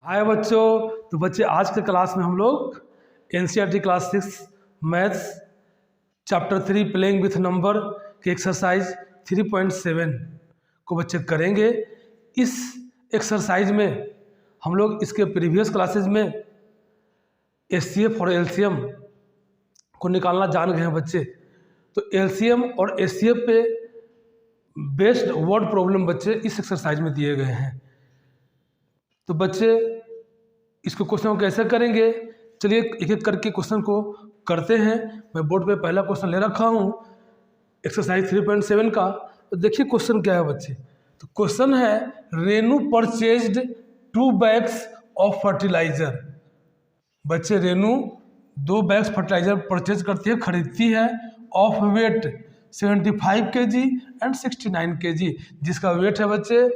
हाय बच्चों। तो बच्चे आज के क्लास में हम लोग NCERT class 6 maths chapter 3 playing with number के एक्सरसाइज 3.7 को बच्चे करेंगे। इस एक्सरसाइज में हम लोग इसके प्रीवियस क्लासेस में एचसीएफ और एलसीएम को निकालना जान गए हैं बच्चे। तो एलसीएम और एचसीएफ पे बेस्ड वर्ड प्रॉब्लम बच्चे इस एक्सरसाइज में दिए गए हैं। तो बच्चे इसको क्वेश्चन को कैसे करेंगे, चलिए एक एक करके क्वेश्चन को करते हैं। मैं बोर्ड पे पहला क्वेश्चन ले रखा हूँ एक्सरसाइज 3.7 का। तो देखिए क्वेश्चन क्या है बच्चे। तो क्वेश्चन है Renu purchased 2 bags of fertiliser. बच्चे रेनू 2 बैग्स फर्टिलाइजर परचेज करती है, खरीदती है of weight 75 kg and 69 kg, जिसका वेट है बच्चे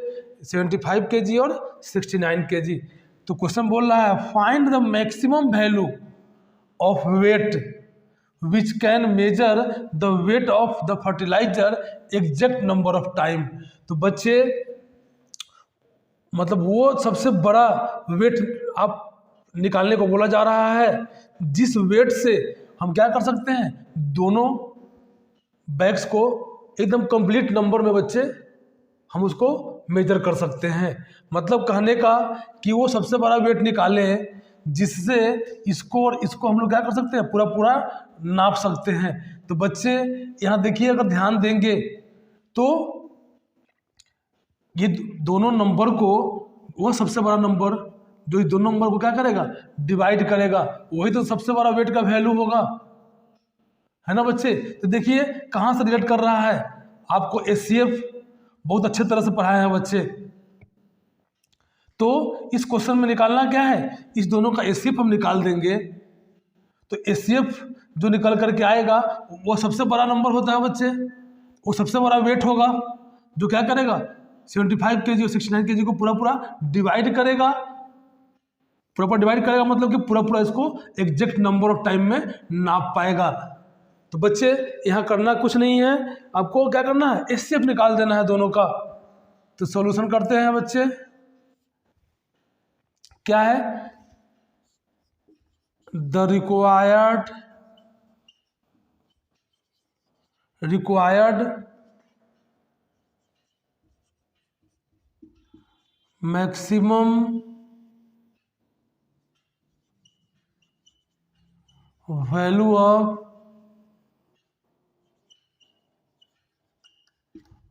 75 kg और 69 kg। तो क्वेश्चन बोल रहा है find the maximum value of weight which can measure the weight of the fertiliser exact number of time. तो बच्चे मतलब वो सबसे बड़ा वेट आप निकालने को बोला जा रहा है जिस वेट से हम क्या कर सकते हैं, दोनों बैग्स को एकदम कंप्लीट नंबर में बच्चे हम उसको मेजर कर सकते हैं। मतलब कहने का कि वो सबसे बड़ा वेट निकाले जिससे इसको और इसको हम लोग क्या कर सकते हैं, पूरा पूरा नाप सकते हैं। तो बच्चे यहाँ देखिए, अगर ध्यान देंगे तो ये दोनों नंबर को, वो सबसे बड़ा नंबर जो इस दोनों नंबर को क्या करेगा, डिवाइड करेगा, वही तो सबसे बड़ा वेट का वैल्यू होगा, है ना बच्चे। तो देखिए कहाँ से रिलेट कर रहा है, आपको एचसीएफ बहुत अच्छे तरह से पढ़ाए हैं बच्चे। तो इस क्वेश्चन में निकालना क्या है, इस दोनों का एचसीएफ हम निकाल देंगे। तो एचसीएफ जो निकल करके आएगा वो सबसे बड़ा नंबर होता है बच्चे, वो सबसे बड़ा वेट होगा जो क्या करेगा 75 kg और 69 kg को पूरा पूरा डिवाइड करेगा। पूरा डिवाइड करेगा मतलब कि पूरा पूरा इसको एग्जैक्ट नंबर ऑफ टाइम में नाप पाएगा। तो बच्चे यहाँ करना कुछ नहीं है, आपको क्या करना है, एचसीएफ निकाल देना है दोनों का। तो सॉल्यूशन करते हैं बच्चे। क्या है, the required maximum value of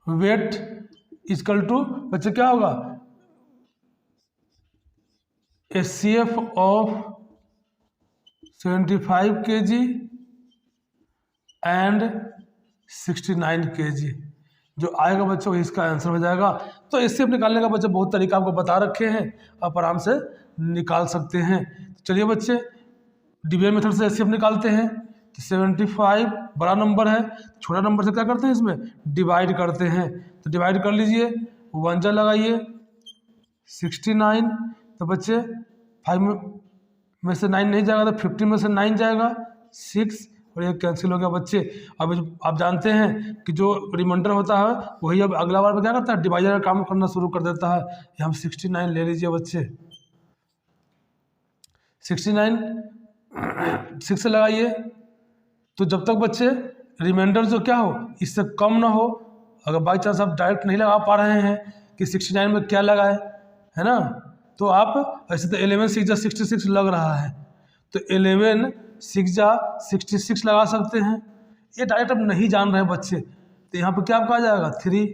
weight equal to बच्चे क्या होगा, HCF of 75 kg and 69 kg जो आएगा बच्चों इसका आंसर हो जाएगा। तो एचसीएफ निकालने का बच्चे बहुत तरीका आपको बता रखे हैं, आप आराम से निकाल सकते हैं। चलिए बच्चे डिवीजन मेथड से एचसीएफ निकालते हैं। तो 75 बड़ा नंबर है, छोटा नंबर से क्या करते हैं, इसमें डिवाइड करते हैं। तो डिवाइड कर लीजिए, 1 जा लगाइए 69। तो बच्चे 5 में से 9 नहीं जाएगा तो 15 में से 9 जाएगा 6 और ये कैंसिल हो गया बच्चे। अब आप जानते हैं कि जो रिमाइंडर होता है वही अब अगला बार में क्या करता है, डिवाइडर का काम करना शुरू कर देता है। ये हम 69 ले लीजिए बच्चे, 69 6 से लगाइए। तो जब तक बच्चे रिमाइंडर जो क्या हो इससे कम ना हो, अगर बाई चांस आप डायरेक्ट नहीं लगा पा रहे हैं कि 69 में क्या लगाए, है ना, तो आप ऐसे तो 11 6 जा 66 लग रहा है, तो 11 6 जा 66 लगा सकते हैं। ये डायरेक्ट अब नहीं जान रहे हैं बच्चे, तो यहाँ पर क्या आपका आ जाएगा 3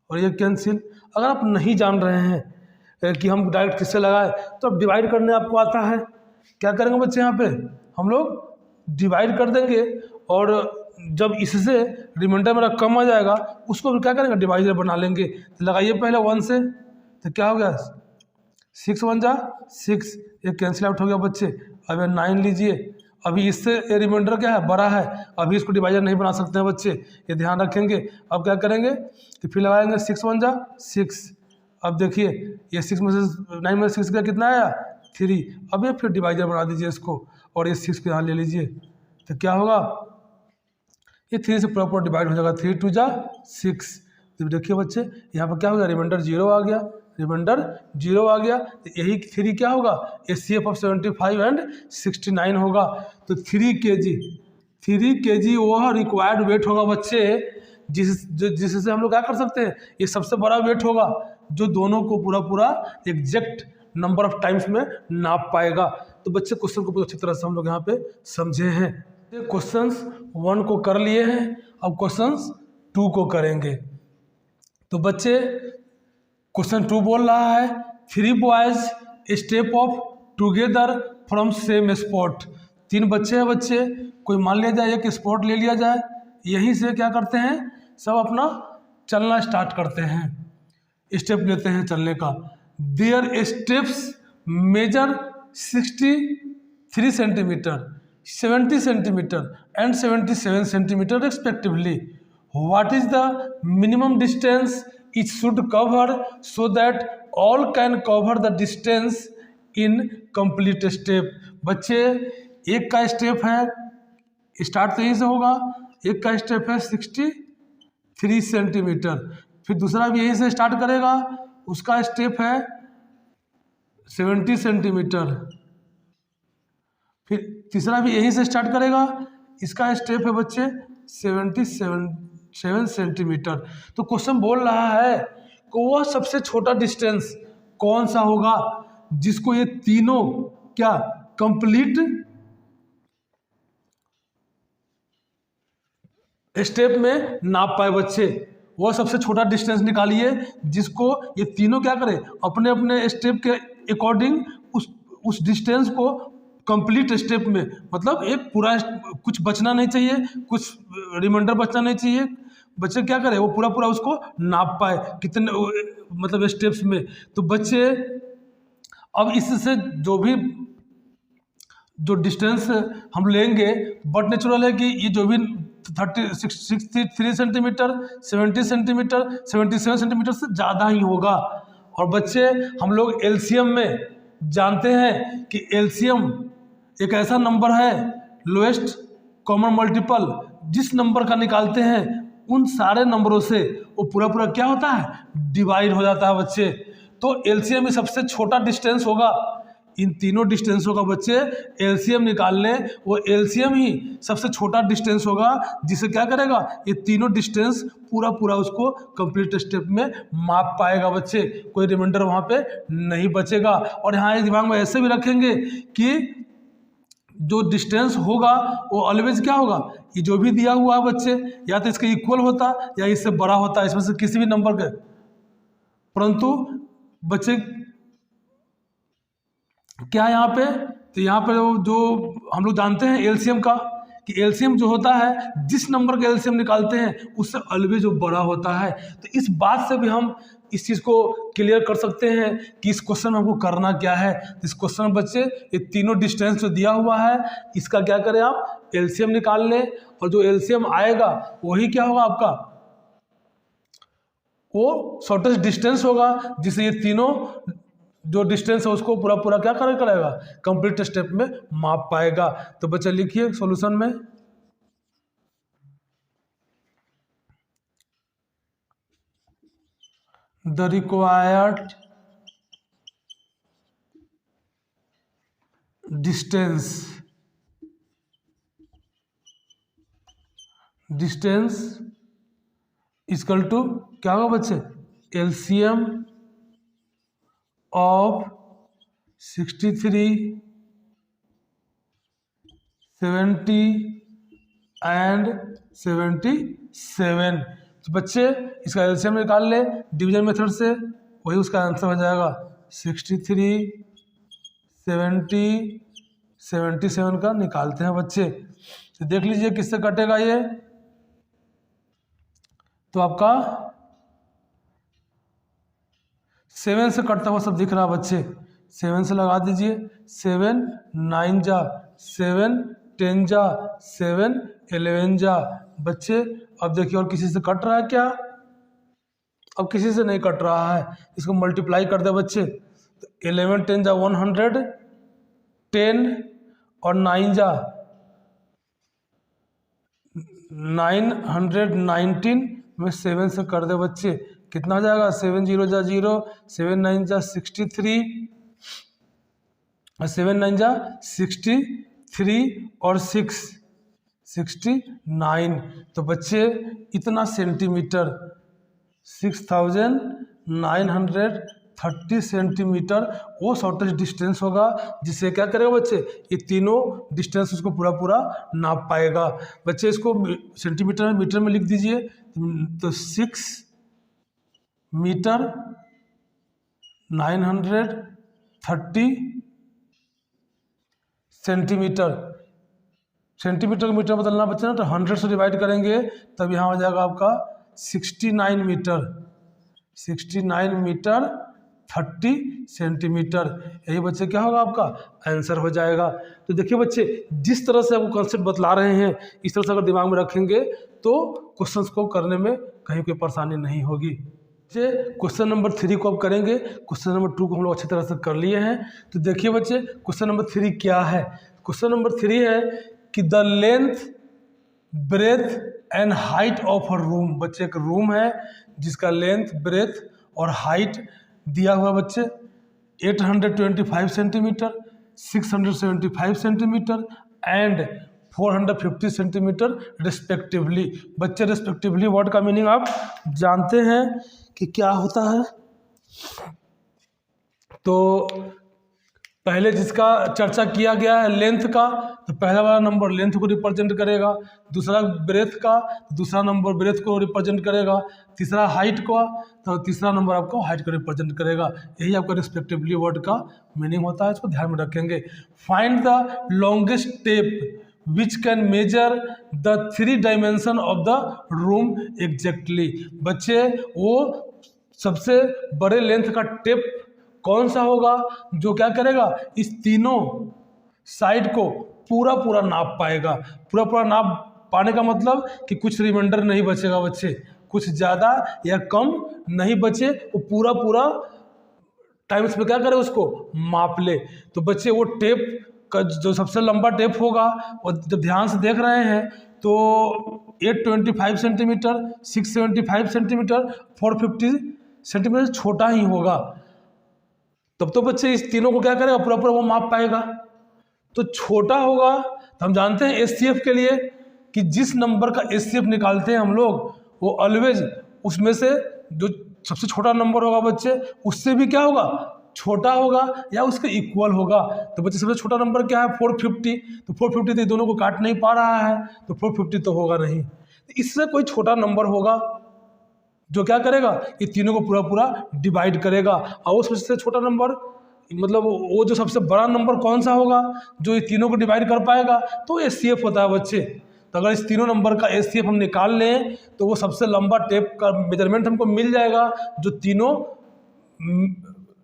और ये कैंसिल। अगर आप नहीं जान रहे हैं कि हम डायरेक्ट किससे लगाए, तो अब डिवाइड करने आपको आता है, क्या करेंगे बच्चे, यहाँ पे हम लोग डिवाइड कर देंगे और जब इससे रिमाइंडर मेरा कम आ जाएगा उसको भी क्या करेंगे, डिवाइडर बना लेंगे। तो लगाइए पहले 1 से, तो क्या हो गया 6 1 जा 6, ये कैंसिल आउट हो गया बच्चे। अब 9 लीजिए, अभी इससे रिमाइंडर क्या है, बड़ा है, अभी इसको डिवाइडर नहीं बना सकते हैं बच्चे, ये ध्यान रखेंगे। अब क्या करेंगे, तो फिर लगाएंगे 6 1 जा 6। अब देखिए ये 6 में से 9 में से 6 का कितना आया 3। अब ये फिर डिवाइडर बना दीजिए इसको और ये 6 को यहाँ ले लीजिए। तो क्या होगा, ये 3 से प्रॉपर डिवाइड हो जाएगा, 3 2 जा 6। तो देखिए बच्चे यहाँ पर क्या हो गया, रिमाइंडर 0 आ गया, रिमाइंडर 0 आ गया। तो यही 3 क्या होगा, HCF ऑफ 75 एंड 69 होगा। तो 3 kg वह रिक्वायर्ड वेट होगा बच्चे, जिससे हम लोग क्या कर सकते हैं, ये सबसे बड़ा वेट होगा जो दोनों को पूरा एग्जैक्ट नंबर ऑफ टाइम्स में नाप पाएगा। तो बच्चे क्वेश्चन को बहुत अच्छी तरह से हम लोग यहाँ पे समझे हैं। क्वेश्चंस 1 को कर लिए हैं, अब क्वेश्चंस 2 को करेंगे। तो बच्चे क्वेश्चन 2 बोल रहा है 3 boys step of together from same spot. 3 बच्चे हैं बच्चे, कोई मान लिया जाए एक स्पॉट ले लिया जाए, यहीं से क्या करते हैं, सब अपना चलना स्टार्ट करते हैं, स्टेप लेते हैं चलने का। Their steps measure 63 centimetre, 70 centimetre and 77 centimetre respectively. What is the minimum distance it should cover so that all can cover the distance in complete step। बच्चे एक का स्टेप है, स्टार्ट तो यहीं से होगा, एक का स्टेप है 63 सेंटीमीटर, फिर दूसरा भी यहीं से स्टार्ट करेगा, उसका स्टेप है 70 सेंटीमीटर, फिर तीसरा भी यहीं से स्टार्ट करेगा, इसका स्टेप है बच्चे 77 सेंटीमीटर। तो क्वेश्चन बोल रहा है कि वह सबसे छोटा डिस्टेंस कौन सा होगा जिसको ये तीनों क्या कंप्लीट स्टेप में नाप पाए। बच्चे वह सबसे छोटा डिस्टेंस निकालिए जिसको ये तीनों क्या करें, अपने अपने स्टेप के अकॉर्डिंग उस डिस्टेंस को कंप्लीट स्टेप में, मतलब एक पूरा कुछ बचना नहीं चाहिए, कुछ रिमाइंडर बचना नहीं चाहिए, बच्चे क्या करें वो पूरा उसको नाप पाए कितने मतलब स्टेप्स में। तो बच्चे अब इससे जो डिस्टेंस हम लेंगे, बट नेचुरल है कि ये जो भी 63 सेंटीमीटर, 70 सेंटीमीटर, 77 सेंटीमीटर से ज़्यादा ही होगा। और बच्चे हम लोग एलसीएम में जानते हैं कि एलसीएम एक ऐसा नंबर है, लोएस्ट कॉमन मल्टीपल, जिस नंबर का निकालते हैं उन सारे नंबरों से वो पूरा क्या होता है, डिवाइड हो जाता है बच्चे। तो एलसीएम में सबसे छोटा डिस्टेंस होगा, इन तीनों डिस्टेंसों का बच्चे एलसीएम निकाल लें, वो एलसीएम ही सबसे छोटा डिस्टेंस होगा जिसे क्या करेगा, ये तीनों डिस्टेंस पूरा उसको कंप्लीट स्टेप में माप पाएगा बच्चे, कोई रिमाइंडर वहाँ पे नहीं बचेगा। और यहाँ एक दिमाग में ऐसे भी रखेंगे कि जो डिस्टेंस होगा वो ऑलवेज क्या होगा, ये जो भी दिया हुआ है बच्चे या तो इसके इक्वल होता या इससे बड़ा होता, इसमें से किसी भी नंबर के। परंतु बच्चे क्या यहाँ पे, तो यहाँ पे जो हम लोग जानते हैं एलसीएम का, कि एलसीएम जो होता है जिस नंबर का एलसीएम निकालते हैं उससे ऑलवेज जो बड़ा होता है। तो इस बात से भी हम इस चीज़ को क्लियर कर सकते हैं कि इस क्वेश्चन में हमको करना क्या है। इस क्वेश्चन में बच्चे ये तीनों डिस्टेंस जो दिया हुआ है इसका क्या करें, आप एलसीएम निकाल लें, और जो एलसीएम आएगा वही क्या होगा आपका, वो शॉर्टेस्ट डिस्टेंस होगा, जिससे ये तीनों जो डिस्टेंस है उसको पूरा क्या करेगा, कंप्लीट स्टेप में माप पाएगा। तो बच्चे लिखिए सॉल्यूशन में, the required distance equal to क्या होगा बच्चे, एलसीएम ऑफ 63, 70 एंड 77। तो बच्चे इसका एलसीएम निकाल ले डिवीजन मेथड से, वही उसका आंसर हो जाएगा 63, 70, 77 का निकालते हैं बच्चे। तो देख लीजिए किससे कटेगा ये, तो आपका 7 से कटता हुआ सब दिख रहा है बच्चे, 7 से लगा दीजिए, 7 9 जा 7, 10 जा 7, 11 जा बच्चे। अब देखिए और किसी से कट रहा है क्या, अब किसी से नहीं कट रहा है, इसको मल्टीप्लाई कर दे बच्चे, तो 11 10 जा 100, 10 और 9 जा 919 में 7 से कर दे बच्चे, कितना हो जाएगा, 7 0 जा 0, 7 9 जा 63, 7 9 जा 63 और 6 69। तो बच्चे इतना सेंटीमीटर 6930 सेंटीमीटर वो शॉर्टेस्ट डिस्टेंस होगा, जिससे क्या करेगा बच्चे, ये तीनों डिस्टेंस उसको पूरा पूरा नाप पाएगा। बच्चे इसको सेंटीमीटर में मीटर में लिख दीजिए, तो 6 मीटर 930 सेंटीमीटर। सेंटीमीटर को मीटर बदलना बच्चे ना, तो 100 से डिवाइड करेंगे तब यहाँ हो जाएगा आपका 69 मीटर, 69 मीटर 30 सेंटीमीटर। यही बच्चे क्या होगा, आपका आंसर हो जाएगा। तो देखिए बच्चे, जिस तरह से आपको कॉन्सेप्ट बतला रहे हैं इस तरह से अगर दिमाग में रखेंगे तो क्वेश्चंस को करने में कहीं कोई परेशानी नहीं होगी। बच्चे क्वेश्चन नंबर 3 को अब करेंगे। क्वेश्चन नंबर 2 को हम लोग अच्छी तरह से कर लिए हैं। तो देखिए बच्चे, क्वेश्चन नंबर 3 क्या है। क्वेश्चन नंबर 3 है कि the length, breadth and height of a room. बच्चे एक रूम है जिसका लेंथ, ब्रेथ और हाइट दिया हुआ बच्चे 825 centimetre, 675 centimetre and 450 centimetre respectively. बच्चे रिस्पेक्टिवली वर्ड का मीनिंग आप जानते हैं कि क्या होता है। तो पहले जिसका चर्चा किया गया है लेंथ का, तो पहला वाला नंबर लेंथ को रिप्रेजेंट करेगा, दूसरा ब्रेथ का, दूसरा नंबर ब्रेथ को रिप्रेजेंट करेगा, तीसरा हाइट का, तो तीसरा नंबर आपको हाइट को रिप्रेजेंट करेगा। यही आपका रिस्पेक्टिवली वर्ड का मीनिंग होता है, इसको ध्यान में रखेंगे। Find the longest tape which can measure the 3 dimension of the room exactly. बच्चे वो सबसे बड़े लेंथ का टेप कौन सा होगा जो क्या करेगा, इस तीनों साइड को पूरा पूरा नाप पाएगा। पूरा पूरा नाप पाने का मतलब कि कुछ रिमाइंडर नहीं बचेगा बच्चे, कुछ ज़्यादा या कम नहीं बचे, वो पूरा पूरा टाइम्स में क्या करे, उसको माप ले। तो बच्चे वो टेप का जो सबसे लंबा टेप होगा, और जब ध्यान से देख रहे हैं तो 825 सेंटीमीटर, 675 सेंटीमीटर, 450 सेंटीमीटर छोटा ही होगा। तब तो बच्चे इस तीनों को क्या करेगा, पूरा पूरा वो माप पाएगा। तो छोटा होगा तो हम जानते हैं एचसीएफ के लिए कि जिस नंबर का एचसीएफ निकालते हैं हम लोग, वो ऑलवेज उसमें से जो सबसे छोटा नंबर होगा बच्चे, उससे भी क्या होगा, छोटा होगा या उसके इक्वल होगा। तो बच्चे सबसे छोटा नंबर क्या है, 450। तो 450 तो दोनों को काट नहीं पा रहा है, तो 450 तो होगा नहीं। इससे कोई छोटा नंबर होगा जो क्या करेगा, ये तीनों को पूरा पूरा डिवाइड करेगा। और वो सबसे छोटा नंबर मतलब वो जो सबसे बड़ा नंबर कौन सा होगा जो ये तीनों को डिवाइड कर पाएगा, तो एचसीएफ होता है बच्चे। तो अगर इस तीनों नंबर का एचसीएफ हम निकाल लें तो वो सबसे लंबा टेप का मेजरमेंट हमको मिल जाएगा, जो तीनों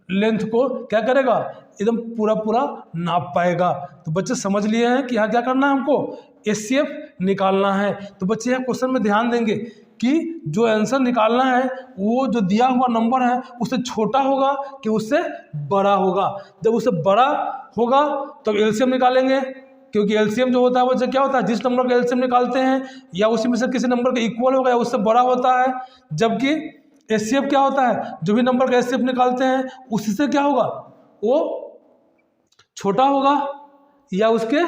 लेंथ को क्या करेगा, एकदम पूरा पूरा नाप पाएगा। तो बच्चे समझ लिए हैं कि यहाँ क्या करना है, हमको एचसीएफ निकालना है। तो बच्चे यहाँ क्वेश्चन में ध्यान देंगे कि जो आंसर निकालना है वो जो दिया हुआ नंबर है उससे छोटा होगा कि उससे बड़ा होगा। जब उससे बड़ा होगा तब एलसीएम निकालेंगे, क्योंकि एलसीएम जो होता है वो क्या होता है, जिस नंबर का एलसीएम निकालते हैं या उसी में से किसी नंबर का इक्वल होगा या उससे बड़ा होता है। जबकि एचसीएफ क्या होता है, जो भी नंबर का एचसीएफ निकालते हैं उसी से क्या होगा, वो छोटा होगा या उसके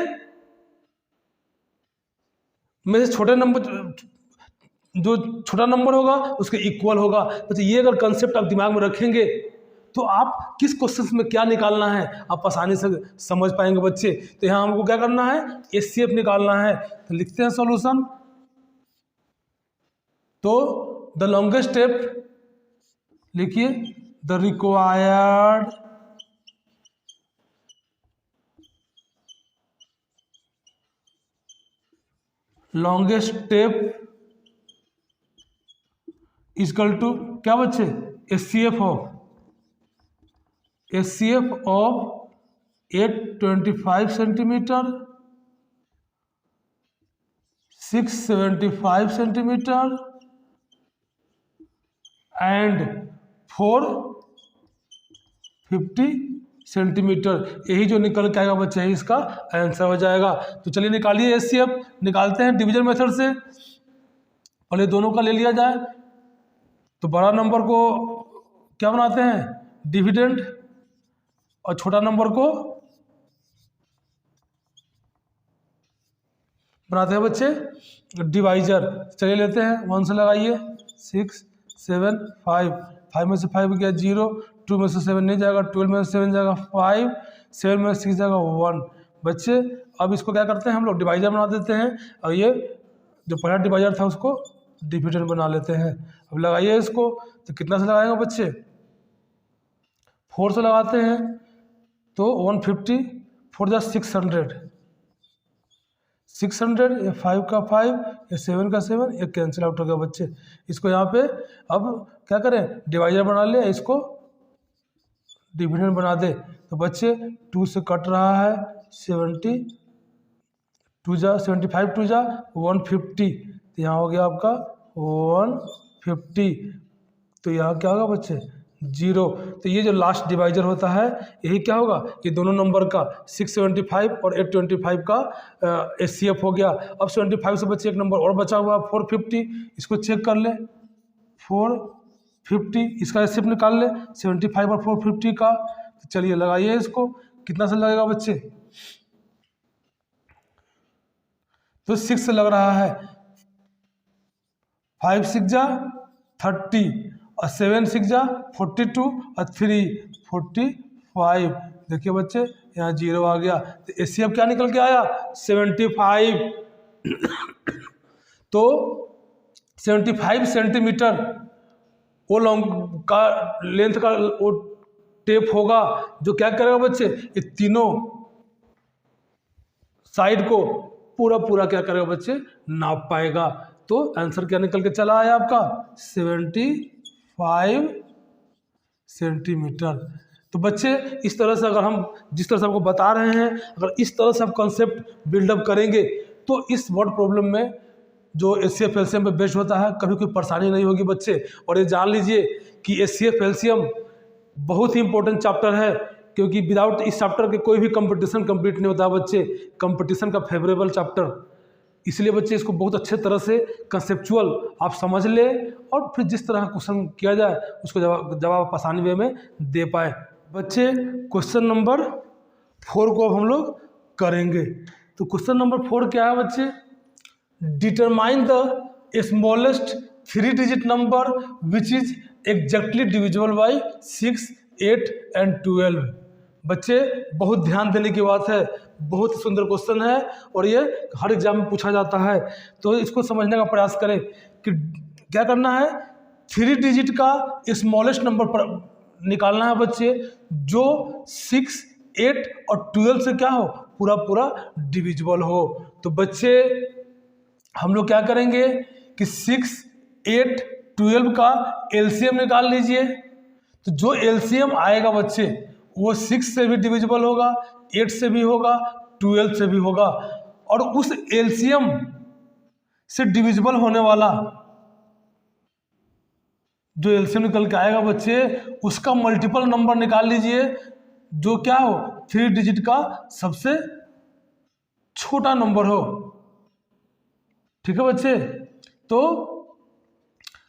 में से छोटे नंबर, जो छोटा नंबर होगा उसके इक्वल होगा। तो ये अगर कंसेप्ट आप दिमाग में रखेंगे तो आप किस क्वेश्चन में क्या निकालना है आप आसानी से समझ पाएंगे बच्चे। तो यहाँ हमको क्या करना है, एचसीएफ निकालना है। तो लिखते हैं सॉल्यूशन। तो द लॉन्गेस्ट स्टेप लिखिए, the required longest step equal to क्या बच्चे, HCF of 825 centimetre, 675 centimetre and 450 centimetre. यही जो निकल के आएगा बच्चे, यही इसका आंसर हो जाएगा। तो चलिए निकालिए एचसीएफ। निकालते हैं डिवीजन मेथड से। पहले दोनों का ले लिया जाए। तो बड़ा नंबर को क्या बनाते हैं, डिविडेंड, और छोटा नंबर को बनाते हैं बच्चे डिवाइजर। चलिए लेते हैं, 1 से लगाइए, 6 7 5, 5 में से 5 गया 0, 2 में से 7 नहीं जाएगा, 12 में से 7 जाएगा 5, 7 में से 6 जाएगा 1। बच्चे अब इसको क्या करते हैं हम लोग, डिवाइजर बना देते हैं, और ये जो पहला डिवाइजर था उसको डिविडेंड बना लेते हैं। अब लगाइए इसको, तो कितना से लगाएंगे बच्चे, 4 से लगाते हैं, तो 150, 4 जा 600, 600, ये 5 का 5, ये 7 का 7, ये कैंसिल आउट हो गया बच्चे। इसको यहाँ पे अब क्या करें, डिवाइजर बना ले, इसको डिविडेंड बना दे। तो बच्चे 2 से कट रहा है 70, 2 जा 75, 2 जा 150, तो यहाँ हो गया आपका 150। तो यहाँ क्या होगा बच्चे, 0। तो ये जो लास्ट डिवाइजर होता है यही क्या होगा, ये दोनों नंबर का 675 और 825 का HCF हो गया। अब 75 से बच्चे एक नंबर और बचा हुआ 450, इसको चेक कर ले, 450 इसका HCF निकाल ले, 75 और 450 का। तो चलिए लगाइए इसको, कितना से लगेगा बच्चे, तो 6 से लग रहा है, 5 6 जा 30, और 7 6 जा 42, और 3 45। देखिए बच्चे यहाँ 0 आ गया, तो HCF क्या निकल के आया, 75। तो 75 सेंटीमीटर वो लॉन्ग का लेंथ का वो टेप होगा, जो क्या करेगा बच्चे, ये तीनों साइड को पूरा पूरा क्या करेगा बच्चे, नाप पाएगा। तो आंसर क्या निकल के चला आया आपका, 75 सेंटीमीटर। तो बच्चे इस तरह से अगर हम जिस तरह से आपको बता रहे हैं, अगर इस तरह से आप कॉन्सेप्ट बिल्डअप करेंगे तो इस वर्ड प्रॉब्लम में जो HCF LCM पे बेस्ड होता है कभी कोई परेशानी नहीं होगी बच्चे। और ये जान लीजिए कि HCF LCM बहुत ही इंपॉर्टेंट चैप्टर है, क्योंकि विदाउट इस चैप्टर के कोई भी कंपटीशन कंप्लीट नहीं होता बच्चे, कंपटीशन का फेवरेबल चैप्टर। इसलिए बच्चे इसको बहुत अच्छे तरह से कंसेप्चुअल आप समझ ले, और फिर जिस तरह का क्वेश्चन किया जाए उसको जवाब आप आसानी वे में दे पाए। बच्चे क्वेश्चन नंबर 4 को हम लोग करेंगे। तो क्वेश्चन नंबर 4 क्या है बच्चे, determine the smallest 3 digit number which is exactly divisible by 6, 8 and 12। बच्चे बहुत ध्यान देने की बात है, बहुत ही सुंदर क्वेश्चन है और ये हर एग्जाम में पूछा जाता है। तो इसको समझने का प्रयास करें कि क्या करना है, 3 डिजिट का स्मॉलेस्ट नंबर पर निकालना है बच्चे, जो 6, 8 और 12 से क्या हो, पूरा पूरा डिविजिबल हो। तो बच्चे हम लोग क्या करेंगे कि 6, 8, 12 का LCM निकाल लीजिए। तो जो LCM आएगा बच्चे वो 6 से भी डिविजिबल होगा, 8 से भी होगा, 12 से भी होगा, और उस LCM से डिविजिबल होने वाला जो LCM निकल के आएगा बच्चे उसका मल्टीपल नंबर निकाल लीजिए, जो क्या हो, 3 डिजिट का सबसे छोटा नंबर हो। ठीक है बच्चे, तो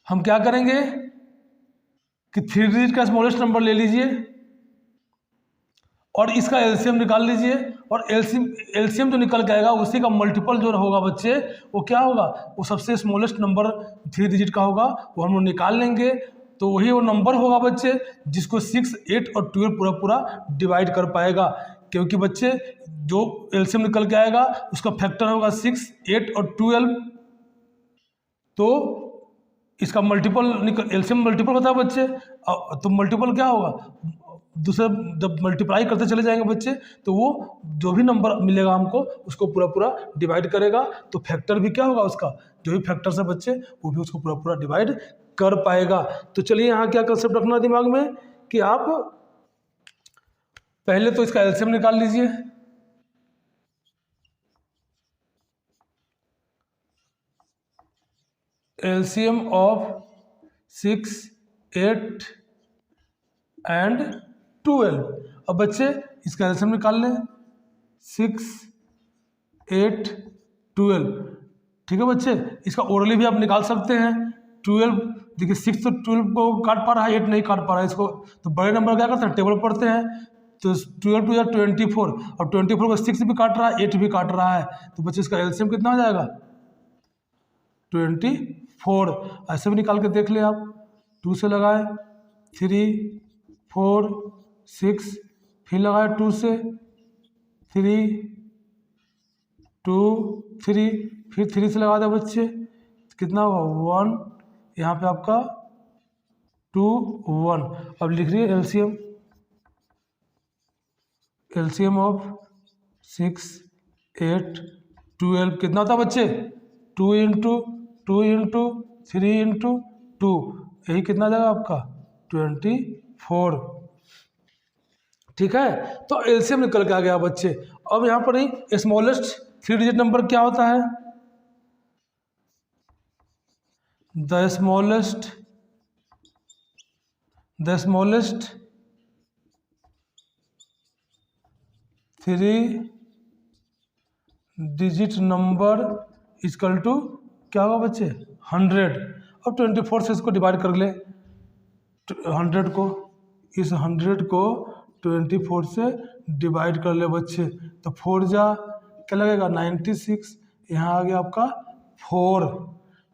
हम क्या करेंगे कि 3 डिजिट का स्मॉलेस्ट नंबर ले लीजिए और इसका LCM निकाल लीजिए, और LCM जो निकल के आएगा उसी का मल्टीपल जो होगा बच्चे वो क्या होगा, वो सबसे स्मॉलेस्ट नंबर 3 डिजिट का होगा, वो हम लोग निकाल लेंगे। तो वही वो नंबर होगा बच्चे जिसको 6, 8 और 12 पूरा पूरा डिवाइड कर पाएगा, क्योंकि बच्चे जो LCM निकल के आएगा उसका फैक्टर होगा 6, 8 और 12। तो इसका मल्टीपल LCM मल्टीपल होता है बच्चे, तो मल्टीपल क्या होगा, दूसरे जब मल्टीप्लाई करते चले जाएंगे बच्चे तो वो जो भी नंबर मिलेगा हमको उसको पूरा पूरा डिवाइड करेगा। तो फैक्टर भी क्या होगा उसका, जो भी फैक्टर्स है बच्चे वो भी उसको पूरा पूरा डिवाइड कर पाएगा। तो चलिए यहाँ क्या कंसेप्ट रखना दिमाग में कि आप पहले तो इसका LCM निकाल लीजिए। LCM of 6, 8 and 12। अब बच्चे इसका LCM निकाल लें, 6, 8, 12। ठीक है बच्चे, इसका ओरली भी आप निकाल सकते हैं। 12 देखिए 6 तो 12 को काट पा रहा है, 8 नहीं काट पा रहा है इसको, तो बड़े नंबर क्या करते हैं, टेबल पढ़ते हैं। तो 12 टू या 24, और 24 को 6 भी काट रहा है, 8 भी काट रहा है, तो बच्चे इसका एलसीएम कितना हो जाएगा 24। ऐसे भी निकाल के देख ले आप, 2 से लगाए 3 4 6, फिर लगाए 2 से 3 2 3, फिर 3 से लगा दे बच्चे, कितना हुआ 1, यहाँ पे आपका 2 1। अब लिख रही है एलसीएम, एलसीएम ऑफ 6 8 12 कितना होता है बच्चे, 2 इंटू 3 इंटू 2, यही कितना जाएगा आपका 24। ठीक है, तो एलसीएम निकल के आ गया बच्चे। अब यहाँ पर ही स्मॉलेस्ट 3 डिजिट नंबर क्या होता है, the smallest 3 digit number equal to क्या होगा बच्चे 100। अब 24 से इसको डिवाइड कर ले, 100 को, इस 100 को 24 से डिवाइड कर ले बच्चे, तो 4 जा क्या लगेगा 96, यहाँ आ गया आपका 4।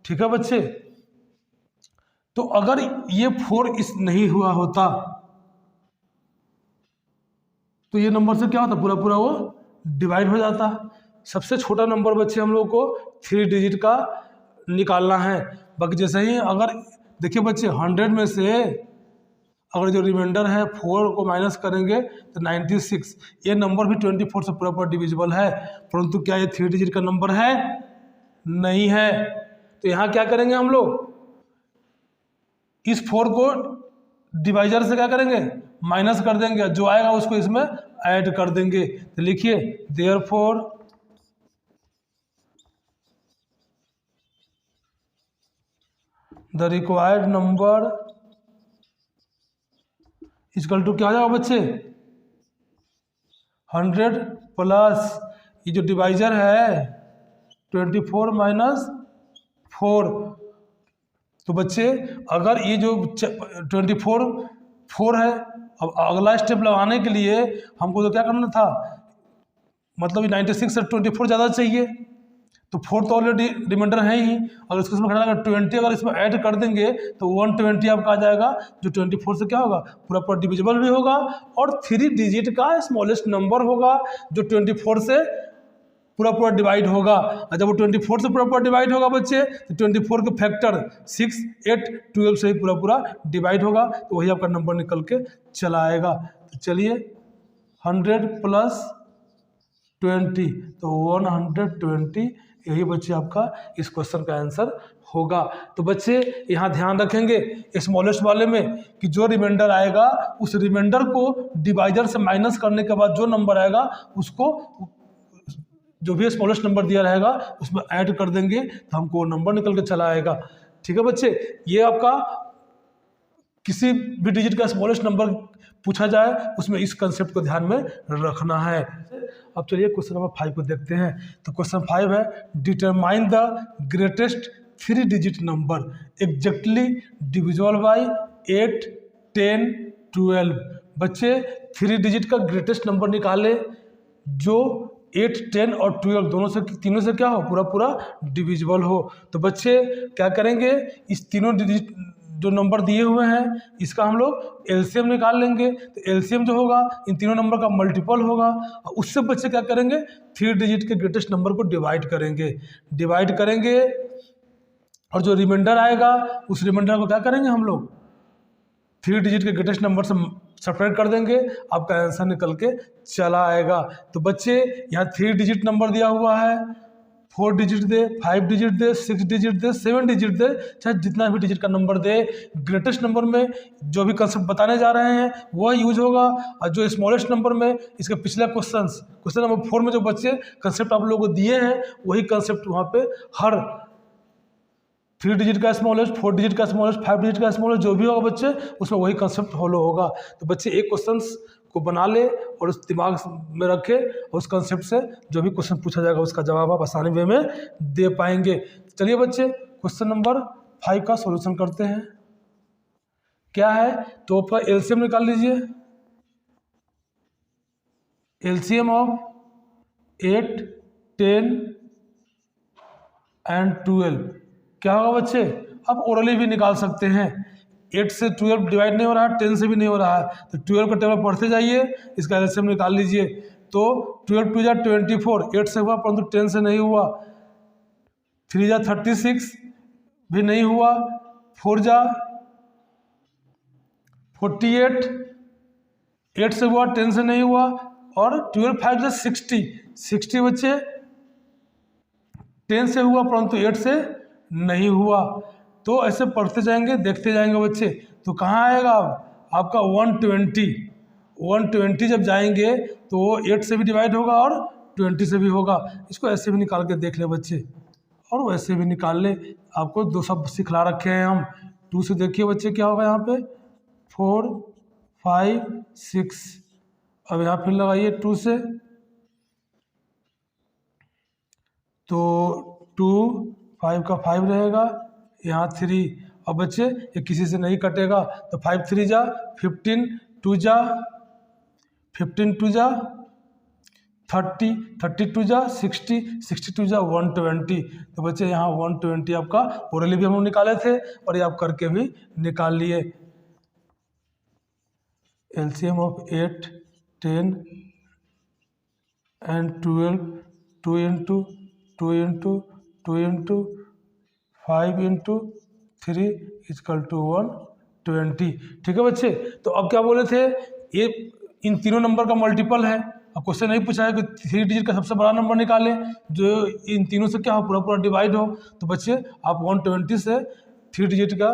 ठीक है बच्चे, तो अगर ये 4 इस नहीं हुआ होता तो ये नंबर से क्या होता, पूरा पूरा वो डिवाइड हो जाता। सबसे छोटा नंबर बच्चे हम लोग को 3 डिजिट का निकालना है। बाकी जैसे ही अगर देखिए बच्चे 100 में से अगर जो रिमाइंडर है 4 को माइनस करेंगे तो 96, ये नंबर भी 24 से पूरा पूरा डिविजिबल है, परंतु क्या ये 3 डिजिट का नंबर है, नहीं है। तो यहाँ क्या करेंगे हम लोग, इस 4 को डिवाइजर से क्या करेंगे, माइनस कर देंगे, जो आएगा उसको इसमें ऐड कर देंगे। तो लिखिए therefore the required number equal to क्या हो जाएगा बच्चे 100 प्लस ये जो डिवाइजर है 24 माइनस 4। तो बच्चे अगर ये जो 4 है, अब अगला स्टेप लगाने के लिए हमको तो क्या करना था, मतलब 96 से 24 ज़्यादा चाहिए, तो 4 तो ऑलरेडी रिमाइंडर है ही, अगर इसको इसमें खड़ा 20 अगर इसमें ऐड कर देंगे तो 120 आपका आ जाएगा, जो 24 से क्या होगा पूरा पूरा डिविजिबल भी होगा, और 3 डिजिट का स्मॉलेस्ट नंबर होगा जो 24 से पूरा पूरा डिवाइड होगा। और जब वो 24 से पूरा पूरा डिवाइड होगा बच्चे, तो 24 के फैक्टर 6 8 12 से ही पूरा पूरा डिवाइड होगा, तो वही आपका नंबर निकल के चला आएगा। तो चलिए 100 प्लस 20 तो 120, यही बच्चे आपका इस क्वेश्चन का आंसर होगा। तो बच्चे यहाँ ध्यान रखेंगे स्मॉलेस्ट वाले में कि जो रिमाइंडर आएगा उस रिमाइंडर को डिवाइजर से माइनस करने के बाद जो नंबर आएगा उसको जो भी स्मॉलेस्ट नंबर दिया रहेगा उसमें ऐड कर देंगे, तो हमको वो नंबर निकल के चला आएगा। ठीक है बच्चे, ये आपका किसी भी डिजिट का स्मॉलेस्ट नंबर पूछा जाए उसमें इस कंसेप्ट को ध्यान में रखना है। अब चलिए क्वेश्चन नंबर 5 को देखते हैं। तो क्वेश्चन 5 है determine the greatest 3 digit number exactly divisible by 8 10 12। बच्चे 3 डिजिट का ग्रेटेस्ट नंबर निकाले जो 8 10 और 12 दोनों से तीनों से क्या हो पूरा पूरा डिविजिबल हो। तो बच्चे क्या करेंगे, इस तीनों डिजिट जो नंबर दिए हुए हैं इसका हम लोग एलसीएम निकाल लेंगे। तो एलसीएम जो होगा इन तीनों नंबर का मल्टीपल होगा, और उससे बच्चे क्या करेंगे 3 डिजिट के ग्रेटेस्ट नंबर को डिवाइड करेंगे, और जो रिमाइंडर आएगा उस रिमाइंडर को क्या करेंगे हम लोग 3 डिजिट के ग्रेटेस्ट नंबर से सेपरेट कर देंगे, आपका आंसर निकल के चला आएगा। तो बच्चे यहाँ 3 डिजिट नंबर दिया हुआ है, 4 डिजिट दे, 5 डिजिट दे, 6 डिजिट दे, 7 डिजिट दे, चाहे जितना भी डिजिट का नंबर दे, ग्रेटेस्ट नंबर में जो भी कंसेप्ट बताने जा रहे हैं वह यूज होगा। और जो स्मॉलेस्ट नंबर में इसके पिछले क्वेश्चन नंबर 4 में जो बच्चे कंसेप्ट आप लोगों को दिए हैं वही कंसेप्ट वहाँ पे हर 3 डिजिट का स्मॉलेस्ट, 4 डिजिट का स्मॉलेस्ट, 5 डिजिट का स्मॉलेस्ट जो भी होगा बच्चे उसमें वही कंसेप्ट फॉलो होगा। तो बच्चे एक क्वेश्चन को बना ले और उस दिमाग में रखे, और उस कंसेप्ट से जो भी क्वेश्चन पूछा जाएगा उसका जवाब आप आसानी वे में दे पाएंगे। चलिए बच्चे क्वेश्चन नंबर 5 का सॉल्यूशन करते हैं। क्या है तो पर एलसीएम निकाल लीजिए। एलसीएम ऑफ 8, 10 एंड 12 क्या होगा बच्चे? आप ओरली भी निकाल सकते हैं। 8 से 12 डिवाइड नहीं हो रहा है, 10 से भी नहीं हो रहा है, तो 12 का टेबल पढ़ते जाइए, इसका एलसीएम निकाल लीजिए। तो 12 2 जा 24, 8 से हुआ परंतु 10 से नहीं हुआ। 3 जा 36 भी नहीं हुआ। 4 जा 48, 8 से हुआ 10 से नहीं हुआ। और 12 5 जा 60 बच्चे 10 से हुआ परंतु 8 से नहीं हुआ। तो ऐसे पढ़ते जाएंगे, देखते जाएंगे बच्चे। तो कहाँ आएगा अब आपका 120 जब जाएंगे तो वो 8 से भी डिवाइड होगा और 20 से भी होगा। इसको ऐसे भी निकाल के देख ले बच्चे, और वैसे भी निकाल ले। आपको दो सब सिखला रखे हैं हम। 2 से देखिए बच्चे क्या होगा यहाँ पे 4 5 6। अब यहाँ फिर लगाइए 2 से, तो 2 5 का 5 रहेगा, यहाँ 3। अब बच्चे ये किसी से नहीं कटेगा, तो 5 3 जा 15, 2 जा 15 2 जा 30, 32 जा 60, 62 जा 120। तो बच्चे यहाँ 120 आपका ओरली भी हम लोग निकाले थे और ये आप करके भी निकाल लिए। LCM of 8, 10 and 12, 2 into 2 into 2 into 5 into 3 equal to 120। ठीक है बच्चे। तो अब क्या बोले थे, ये इन तीनों नंबर का मल्टीपल है। अब क्वेश्चन नहीं पूछा है कि 3 डिजिट का सबसे बड़ा नंबर निकालें जो इन तीनों से क्या हो पूरा डिवाइड हो। तो बच्चे आप 120 से 3 डिजिट का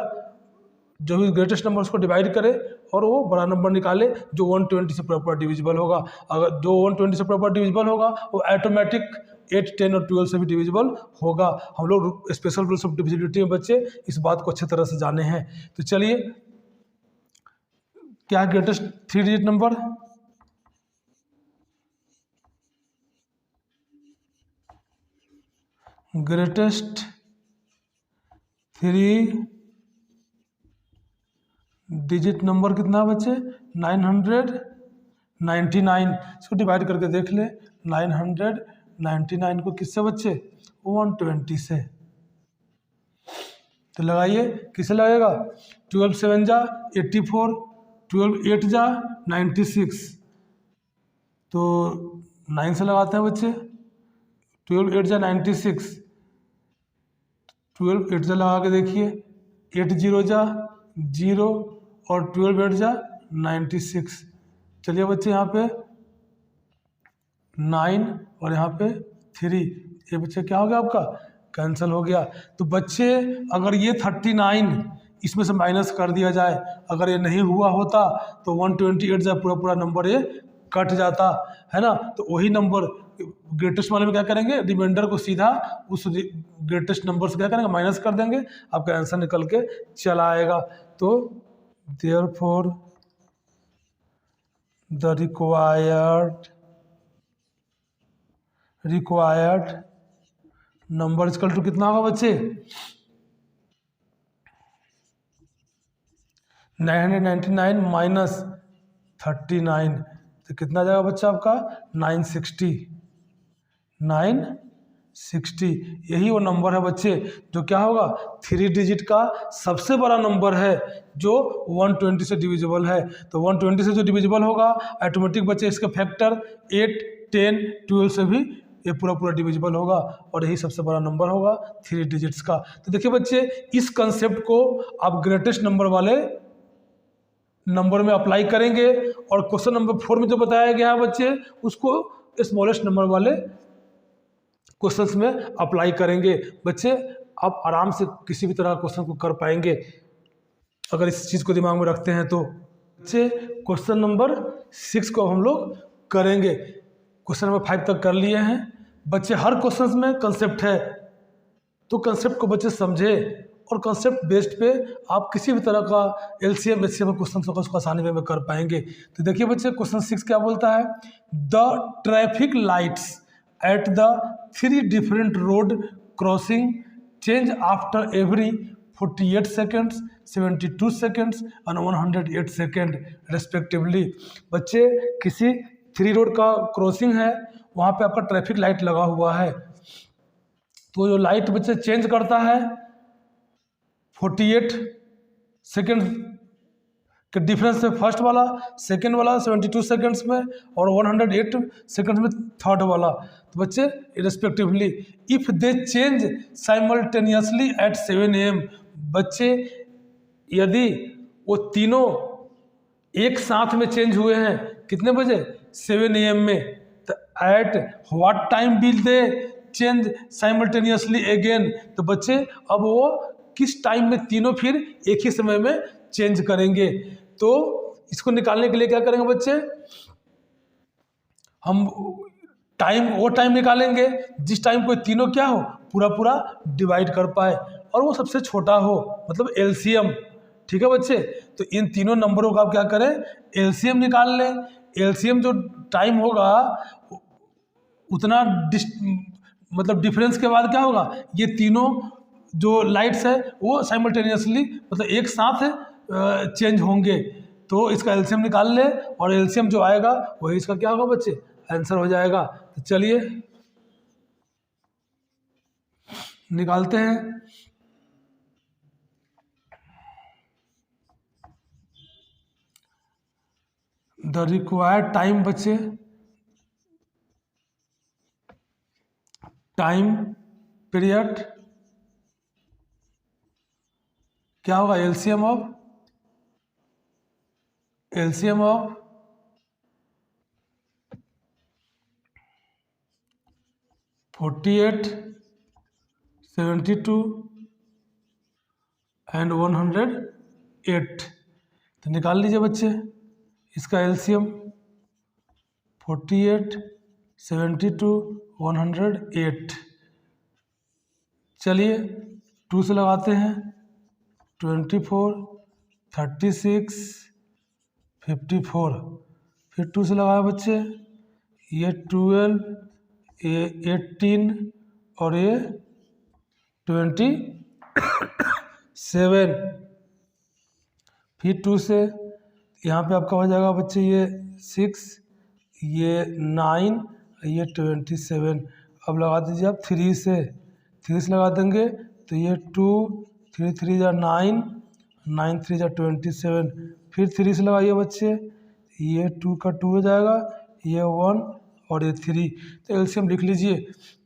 जो भी ग्रेटेस्ट नंबर उसको डिवाइड करे और वो बड़ा नंबर निकाले जो 120 से पूरा डिविजिबल होगा। अगर जो 120 से पूरा डिविजिबल होगा वो ऑटोमेटिक 8, 10 और 12 से भी डिविजिबल होगा। हम लोग स्पेशल रूल्स ऑफ डिविजिबिलिटी में बच्चे इस बात को अच्छे तरह से जाने हैं। तो चलिए, क्या है greatest 3 digit number? Greatest 3 digit number कितना बच्चे? 999। इसको डिवाइड करके देख ले। 999 को किससे बच्चे? 120 से। तो लगाइए, किसे लगेगा? 12 7 जा 84, 12 8 जा 96। तो 9 से लगाते हैं बच्चे। 12 8 जा 96, 12 8 जा लगा के देखिए। 8 0 जा 0 और 12 8 जा 96। चलिए बच्चे, यहाँ पे 9 और यहाँ पे 3, ये बच्चे क्या हो गया आपका? कैंसिल हो गया। तो बच्चे अगर ये 39 इसमें से माइनस कर दिया जाए, अगर ये नहीं हुआ होता तो 128 जा पूरा नंबर ये कट जाता है ना। तो वही नंबर ग्रेटेस्ट वाले में क्या करेंगे, रिमाइंडर को सीधा उस ग्रेटेस्ट नंबर से क्या करेंगे, माइनस कर देंगे, आपका आंसर निकल के चला आएगा। तो therefore the required number equal to कितना होगा बच्चे? 999 माइनस 39, तो कितना जाएगा बच्चा आपका? 960। यही वो नंबर है बच्चे जो क्या होगा 3 डिजिट का सबसे बड़ा नंबर है जो 120 से डिविजिबल है। तो 120 से जो डिविजिबल होगा ऑटोमेटिक बच्चे इसका फैक्टर 8, 10, 12 से भी ये पूरा डिविजिबल होगा और यही सबसे बड़ा नंबर होगा 3 डिजिट्स का। तो देखिए बच्चे, इस कंसेप्ट को आप ग्रेटेस्ट नंबर वाले नंबर में अप्लाई करेंगे और क्वेश्चन नंबर 4 में जो बताया गया है बच्चे उसको स्मॉलेस्ट नंबर वाले क्वेश्चंस में अप्लाई करेंगे। बच्चे आप आराम से किसी भी तरह क्वेश्चन को कर पाएंगे अगर इस चीज़ को दिमाग में रखते हैं तो। बच्चे क्वेश्चन नंबर 6 को हम लोग करेंगे। क्वेश्चन नंबर 5 तक कर लिए हैं बच्चे। हर क्वेश्चन में कंसेप्ट है, तो कंसेप्ट को बच्चे समझे और कंसेप्ट बेस्ड पे आप किसी भी तरह का एलसीएम एचसीएम क्वेश्चन होगा उसको आसानी में कर पाएंगे। तो देखिए बच्चे, क्वेश्चन 6 क्या बोलता है? The traffic lights at the 3 different road crossing change after every 48 seconds, 72 seconds और 108 सेकेंड रेस्पेक्टिवली। बच्चे किसी 3 रोड का क्रॉसिंग है, वहाँ पे आपका ट्रैफिक लाइट लगा हुआ है, तो जो लाइट बच्चे चेंज करता है 48 सेकेंड के डिफरेंस से फर्स्ट वाला, सेकेंड वाला 72 सेकेंड्स में और 108 सेकेंड्स में थर्ड वाला। तो बच्चे respectively if they change simultaneously eight 7 AM, बच्चे यदि वो तीनों एक साथ में चेंज हुए हैं कितने बजे 7 AM में, तो at what time will they change simultaneously again, तो बच्चे अब वो किस टाइम में तीनों फिर एक ही समय में चेंज करेंगे। तो इसको निकालने के लिए क्या करेंगे बच्चे, हम वो टाइम निकालेंगे जिस टाइम कोई तीनों क्या हो पूरा पूरा डिवाइड कर पाए और वो सबसे छोटा हो, मतलब एलसीएम। ठीक है बच्चे, तो इन तीनों नंबरों का आप क्या करें, एलसीएम निकाल लें। एलसीएम जो टाइम होगा उतना मतलब डिफरेंस के बाद क्या होगा, ये तीनों जो लाइट्स है वो साइमल्टेनियसली मतलब एक साथ चेंज होंगे। तो इसका एलसीएम निकाल ले और एलसीएम जो आएगा वही इसका क्या होगा बच्चे, आंसर हो जाएगा। तो चलिए निकालते हैं। द रिक्वायर्ड टाइम बच्चे, टाइम पीरियड क्या होगा, एलसीएम ऑफ 48, 72 एंड 108। तो निकाल लीजिए बच्चे इसका एलसीएम 48, 72, 108। चलिए 2 से लगाते हैं, 24, 36, 54। फिर 2 से लगाए बच्चे, ये 12, ये 18 और ये 27। फिर 2 से यहाँ पे आपका हो जाएगा बच्चे ये 6, ये 9, ये 27। अब लगा दीजिए आप 3 से लगा देंगे तो ये 2, 3 3 जा 9, 9 3 जा 27। फिर 3 से लगाइए बच्चे, ये 2 का 2 हो जाएगा, ये 1 और ये 3। तो एलसीएम लिख लीजिए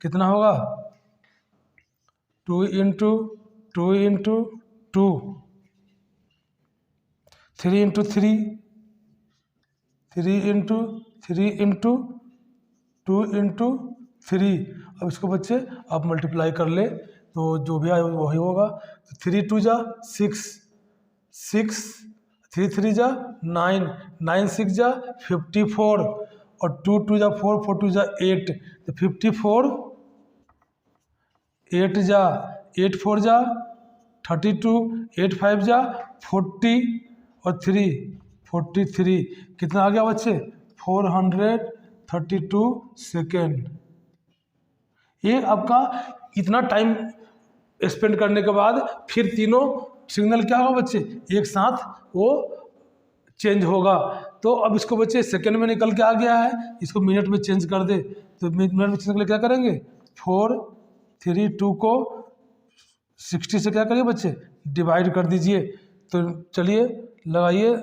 कितना होगा, 2 into 2 into 2, 3 into 3, 3 into 3 into 2 into 3। अब इसको बच्चे आप मल्टीप्लाई कर ले तो जो भी आए वही होगा। तो 3 2 जा 6, 6 3 3 जा 9, 9 6 जा 54 और 2 2 जा 4, 4 2 जा 8। तो 54, 8 जा 8 4 जा 32, 8 5 जा 40 और 3 43। कितना आ गया बच्चे, 432 सेकेंड। ये आपका इतना टाइम स्पेंड करने के बाद फिर तीनों सिग्नल क्या होगा बच्चे, एक साथ वो चेंज होगा। तो अब इसको बच्चे सेकेंड में निकल के आ गया है, इसको मिनट में चेंज कर दे। तो मिनट में चेंज कर क्या करेंगे, 4 3 2 को 60 से क्या करिए बच्चे डिवाइड कर दीजिए। तो चलिए लगाइए,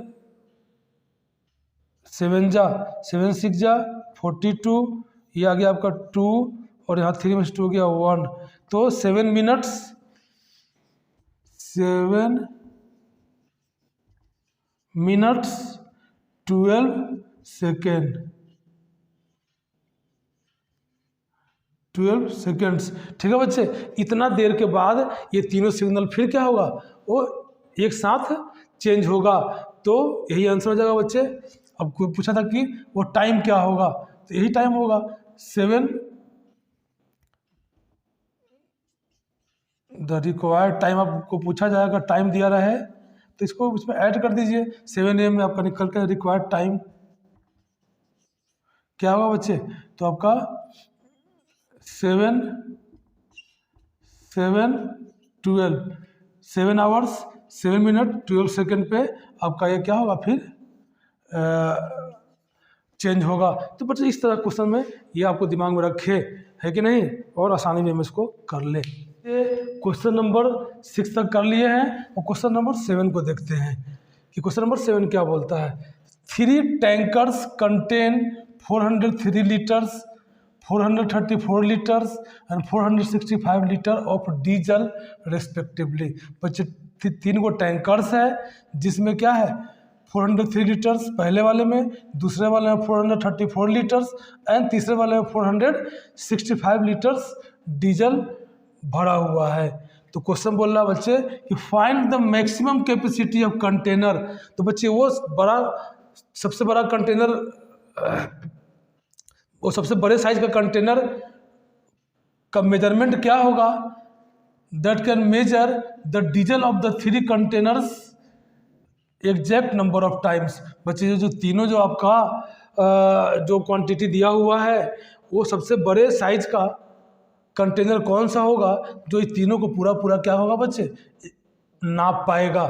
7 जा 7 6 जा 42, ये आ गया आपका 2 और यहाँ 3 में से 2 हो गया 1। तो 7 मिनट्स 12 सेकेंड, 12 सेकेंड्स। ठीक है बच्चे, इतना देर के बाद ये तीनों सिग्नल फिर क्या होगा, वो एक साथ चेंज होगा। तो यही आंसर हो जाएगा बच्चे। अब कोई पूछा था कि वो टाइम क्या होगा, तो यही टाइम होगा 7। द रिक्वायर्ड टाइम आपको पूछा जाएगा, टाइम दिया रहा है तो इसको उसमें ऐड कर दीजिए। 7 AM में आपका निकल कर रिक्वायर्ड टाइम क्या होगा बच्चे, तो आपका 7 7 12 7 आवर्स 7 मिनट 12 सेकेंड पे आपका ये क्या होगा फिर चेंज होगा। तो बच्चे इस तरह क्वेश्चन में ये आपको दिमाग में रखे है कि नहीं, और आसानी में हम इसको कर ले। क्वेश्चन नंबर 6 तक कर लिए हैं और क्वेश्चन नंबर 7 को देखते हैं कि क्वेश्चन नंबर 7 क्या बोलता है। 3 tankers contain 403 litres 434 litres and 465 litre of diesel respectively. बच्चे 3 को टैंकर्स है जिसमें क्या है 403 लीटर्स पहले वाले में, दूसरे वाले में 434 लीटर्स एंड तीसरे वाले में 465 लीटर्स डीजल भरा हुआ है। तो क्वेश्चन बोल रहा है बच्चे कि find the maximum capacity of container. तो बच्चे वो सबसे बड़ा कंटेनर, वो सबसे बड़े साइज का कंटेनर का मेजरमेंट क्या होगा, that can measure the diesel of the 3 containers exact number of times. बच्चे जो तीनों जो आपका जो क्वांटिटी दिया हुआ है वो सबसे बड़े साइज का कंटेनर कौन सा होगा जो इस तीनों को पूरा पूरा क्या होगा बच्चे नाप पाएगा।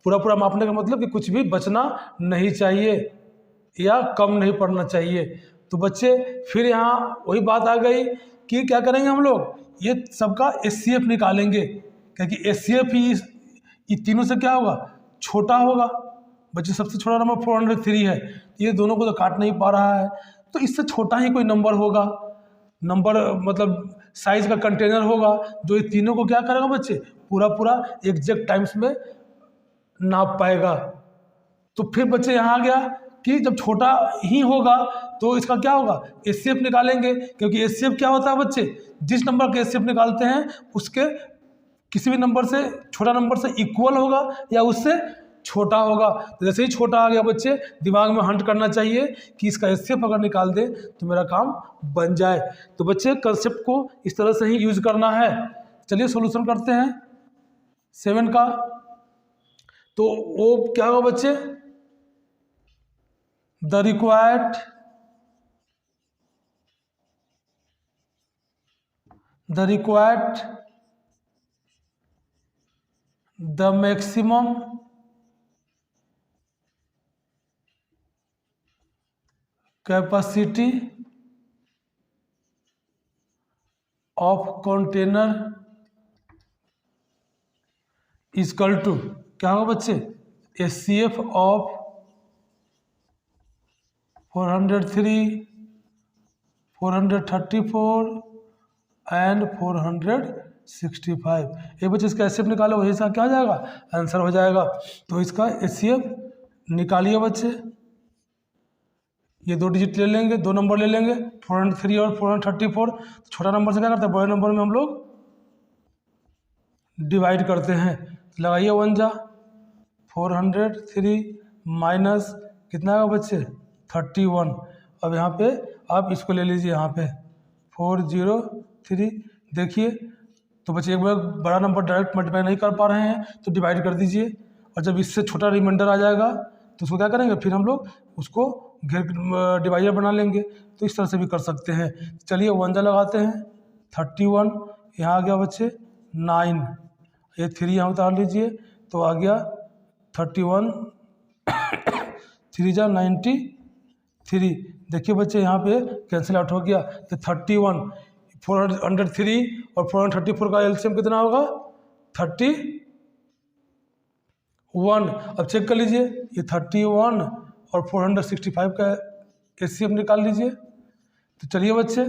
पूरा पूरा मापने का मतलब कि कुछ भी बचना नहीं चाहिए या कम नहीं पड़ना चाहिए। तो बच्चे फिर यहाँ वही बात आ गई कि क्या करेंगे हम लोग, ये सबका HCF निकालेंगे, क्योंकि HCF ही ये तीनों से क्या होगा छोटा होगा। बच्चे सबसे छोटा नंबर 403 है, ये दोनों को तो काट नहीं पा रहा है, तो इससे छोटा ही कोई नंबर होगा, नंबर मतलब साइज का कंटेनर होगा जो ये तीनों को क्या करेगा बच्चे पूरा पूरा एग्जैक्ट टाइम्स में नाप पाएगा। तो फिर बच्चे यहाँ आ गया कि जब छोटा ही होगा तो इसका क्या होगा HCF निकालेंगे, क्योंकि HCF क्या होता है बच्चे, जिस नंबर का HCF निकालते हैं उसके किसी भी नंबर से छोटा नंबर से इक्वल होगा या उससे छोटा होगा। तो जैसे ही छोटा आ गया बच्चे दिमाग में हंट करना चाहिए कि इसका HCF अगर निकाल दे तो मेरा काम बन जाए। तो बच्चे कंसेप्ट को इस तरह से ही यूज करना है। चलिए सॉल्यूशन करते हैं 7 का। तो वो क्या होगा बच्चे, the required the maximum capacity of container is equal to क्या होगा बच्चे HCF of 403 434 एंड 465। ये बच्चे इसका HCF निकालो, वही इसका क्या हो जाएगा आंसर हो जाएगा। तो इसका HCF निकालिए बच्चे, ये 2 डिजिट ले लेंगे, 2 नंबर ले लेंगे 403 और 434। तो छोटा नंबर से क्या करते हैं बड़े नंबर में हम लोग डिवाइड करते हैं। लगाइए 1 जा 403 माइनस कितना आएगा बच्चे 31। अब यहाँ पे आप इसको ले लीजिए, यहाँ पे 403 देखिए। तो बच्चे एक बार बड़ा नंबर डायरेक्ट मल्टीप्लाई नहीं कर पा रहे हैं तो डिवाइड कर दीजिए, और जब इससे छोटा रिमाइंडर आ जाएगा तो उसको क्या करेंगे फिर हम लोग उसको घेर डिवाइडर बना लेंगे। तो इस तरह से भी कर सकते हैं। चलिए 1 जा लगाते हैं 31, यहाँ आ गया बच्चे 9, ये 3 यहाँ उतार लीजिए तो आ गया 31 3 जा 93। देखिए बच्चे यहाँ पे कैंसिल आउट हो गया। तो 31 403 और 434 का एलसीएम कितना होगा 31। अब चेक कर लीजिए ये 31 और 465 का एचसीएफ निकाल लीजिए। तो चलिए बच्चे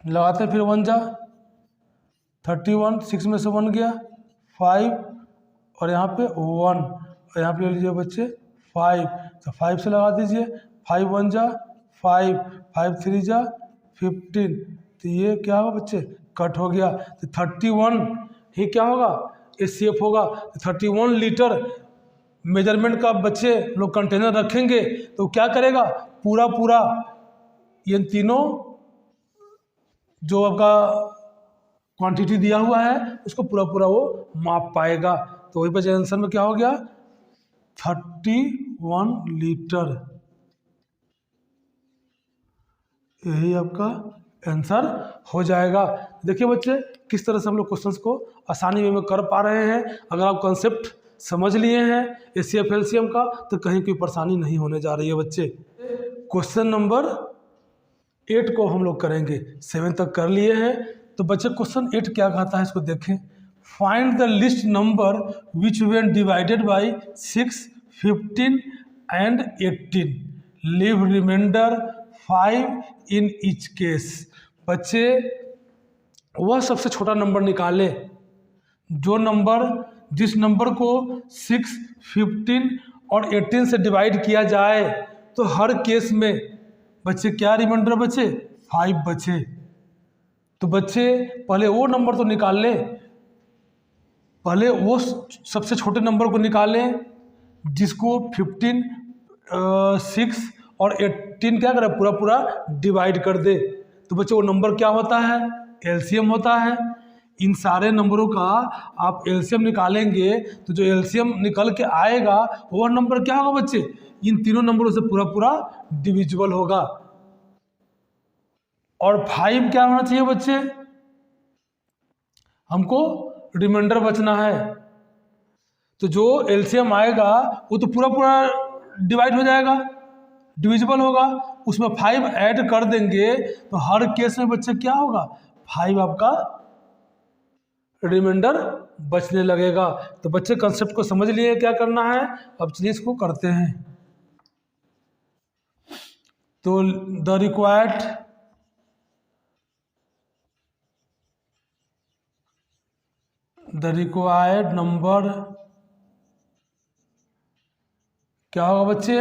लगाते हैं फिर 1 जा 31, 6 में से 1 गया 5 और यहाँ पे 1 और यहाँ पे ले लीजिए बच्चे 5। तो 5 से लगा दीजिए 5 1 जा 5, 5 3 जा 15। तो ये क्या होगा बच्चे कट हो गया। तो 31 ही क्या होगा एचसीएफ होगा। 31 लीटर मेजरमेंट का बच्चे लोग कंटेनर रखेंगे तो क्या करेगा पूरा पूरा ये तीनों जो आपका क्वांटिटी दिया हुआ है उसको पूरा पूरा वो माप पाएगा। तो वही बच्चे आंसर में क्या हो गया 31 लीटर, यही आपका आंसर हो जाएगा। देखिए बच्चे किस तरह से हम लोग क्वेश्चंस को आसानी वे में कर पा रहे हैं। अगर आप कॉन्सेप्ट समझ लिए हैं एचसीएफ एलसीएम का तो कहीं कोई परेशानी नहीं होने जा रही है बच्चे। क्वेश्चन नंबर 8 को हम लोग करेंगे, 7 तक कर लिए हैं। तो बच्चे क्वेश्चन 8 क्या कहता है इसको देखें। Find the list number which when divided by 6, 15 and 18, leave remainder 5 in each case. बच्चे वह सबसे छोटा नंबर निकाले जो नंबर जिस नंबर को 6, 15 और 18 से डिवाइड किया जाए तो हर केस में बच्चे क्या रिमाइंडर बचे, 5 बचे। तो बच्चे पहले वो नंबर तो निकाल लें, पहले वो सबसे छोटे नंबर को निकालें जिसको 15, 6 और 18 क्या करे पूरा पूरा डिवाइड कर दे। तो बच्चे वो नंबर क्या होता है, एलसीएम होता है। इन सारे नंबरों का आप एलसीएम निकालेंगे तो जो एलसीएम निकल के आएगा वह नंबर क्या होगा बच्चे, इन तीनों नंबरों से पूरा पूरा डिविजिबल होगा। और 5 क्या होना चाहिए बच्चे, हमको रिमाइंडर बचना है। तो जो एलसीएम आएगा वो तो पूरा पूरा डिवाइड हो जाएगा, डिविजिबल होगा, उसमें 5 ऐड कर देंगे तो हर केस में बच्चे क्या होगा, 5 आपका रिमाइंडर बचने लगेगा। तो बच्चे कंसेप्ट को समझ लिए क्या करना है, अब चलिए इसको करते हैं। तो द रिक्वायर्ड नंबर क्या होगा बच्चे,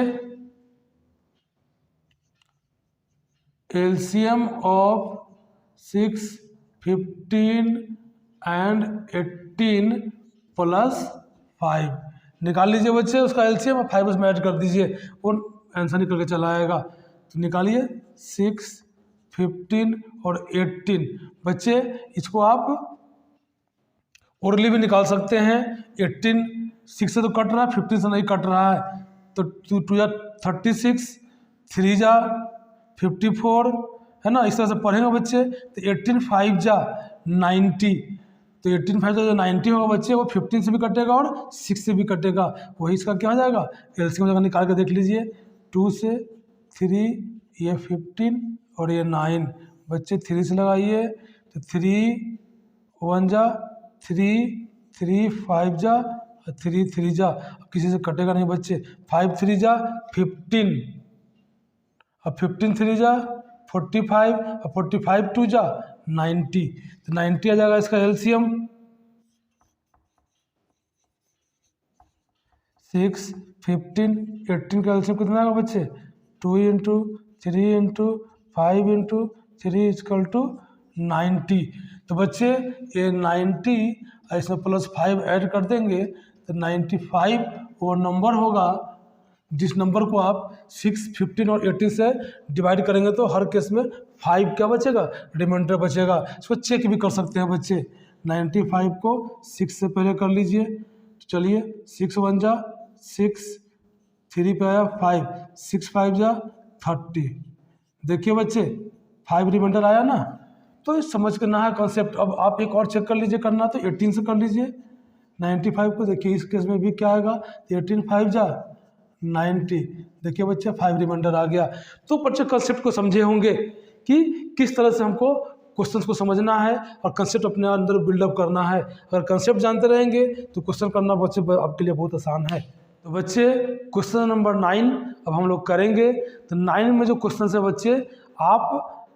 एलसीएम ऑफ 6, 15 एंड 18 प्लस 5 निकाल लीजिए बच्चे। उसका एलसीएम और 5 उसमें ऐड कर दीजिए, वो आंसर निकल के चला आएगा। तो निकालिए 6, 15 और 18। बच्चे इसको आप ओरली भी निकाल सकते हैं। 18 6 से तो कट रहा है, 15 से नहीं कट रहा है। तो 2 या 36, 3 जा 54 है ना, इस तरह से पढ़ेंगे बच्चे। तो 18 5 जा 90, तो 18 5 जो 90 होगा बच्चे वो 15 से भी कटेगा और 6 से भी कटेगा, वही इसका क्या हो जाएगा एलसीएम जगह निकाल के देख लीजिए। 2 से 3, ये 15 और ये 9, बच्चे 3 से लगाइए तो 3 1 जा 3, 3 5 जा 3 3 जा, किसी से कटेगा नहीं बच्चे। 5 3 जा 15, अब 15 3 जा 45 और 45 2 जा 90, तो 90 आ जाएगा इसका एलसीएम। 6, 15, 18 का एलसीएम कितना आएगा बच्चे, 2 × 3 × 5 × 3 = 90। तो बच्चे ये 90 इसमें प्लस 5 ऐड कर देंगे तो 95 वो नंबर होगा जिस नंबर को आप 6, 15 और 18 से डिवाइड करेंगे तो हर केस में 5 क्या बचेगा, रिमाइंडर बचेगा। इसको चेक भी कर सकते हैं बच्चे। 95 को 6 से पहले कर लीजिए, तो चलिए 6 1 जा 6, 3 पे आया 5, 6 5 जा 30। देखिए बच्चे 5 रिमाइंडर आया ना, तो समझ करना है कॉन्सेप्ट। अब आप एक और चेक कर लीजिए, करना तो 18 से कर लीजिए। 95 को देखिए इस केस में भी क्या आएगा, 18 5 जा 90, देखिए बच्चे 5 रिमाइंडर आ गया। तो बच्चे कंसेप्ट को समझे होंगे कि किस तरह से हमको क्वेश्चंस को समझना है और कंसेप्ट अपने अंदर बिल्डअप करना है। अगर कंसेप्ट जानते रहेंगे तो क्वेश्चन करना बच्चे आपके लिए बहुत आसान है। तो बच्चे क्वेश्चन नंबर 9 अब हम लोग करेंगे। तो 9 में जो क्वेश्चन है बच्चे, आप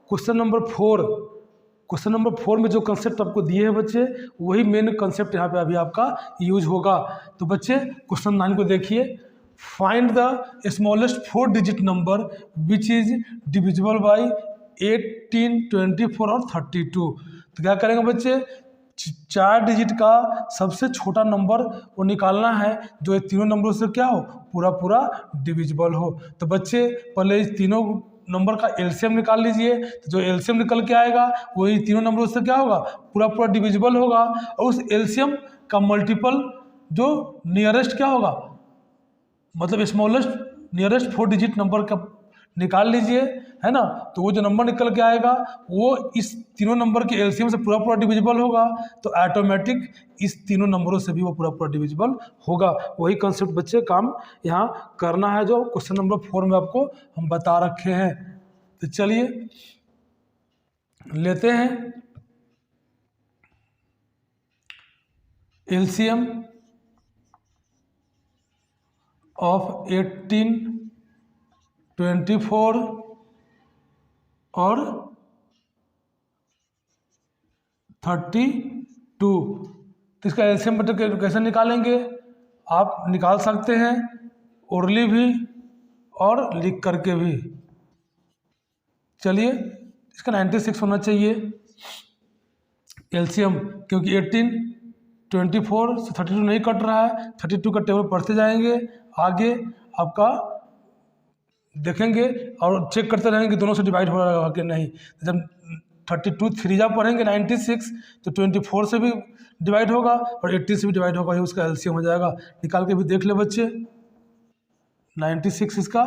क्वेश्चन नंबर 4 में जो कंसेप्ट आपको दिए हैं बच्चे, वही मेन कंसेप्ट यहाँ पे अभी आपका यूज होगा। तो बच्चे क्वेश्चन 9 को देखिए। Find the smallest 4 digit number which is divisible by 18, 24 और 32। तो क्या करेंगे बच्चे, 4 डिजिट का सबसे छोटा नंबर वो निकालना है जो ये तीनों नंबरों से क्या हो, पूरा पूरा डिविजिबल हो। तो बच्चे पहले इस तीनों नंबर का एलसीएम निकाल लीजिए। तो जो एलसीएम निकल के आएगा वही तीनों नंबरों से क्या होगा, पूरा पूरा डिविजिबल होगा। और उस एलसीएम का मल्टीपल जो नियरेस्ट क्या होगा, मतलब स्मॉलेस्ट नियरेस्ट 4 डिजिट नंबर का निकाल लीजिए, है ना। तो वो जो नंबर निकल के आएगा वो इस तीनों नंबर के एलसीएम से पूरा पूरा डिविजिबल होगा, तो ऑटोमेटिक इस तीनों नंबरों से भी वो पूरा पूरा डिविजिबल होगा। वही कंसेप्ट बच्चे काम यहाँ करना है जो क्वेश्चन नंबर 4 में आपको हम बता रखे हैं। तो चलिए लेते हैं एलसीएम ऑफ 18, 24 और 32। तो इसका एलसीएम बटन कैसे निकालेंगे, आप निकाल सकते हैं ओरली भी और लिख करके भी। चलिए इसका 96 होना चाहिए एलसीएम, क्योंकि 18, 24 से 32 नहीं कट रहा है। 32 का टेबल पढ़ते जाएंगे, आगे आपका देखेंगे और चेक करते रहेंगे दोनों से डिवाइड हो रहा है कि नहीं। जब 32 3 जा पढ़ेंगे 96, तो 24 से भी डिवाइड होगा और 18 से भी डिवाइड होगा, ये उसका एलसीएम हो जाएगा। निकाल के भी देख ले बच्चे, 96 इसका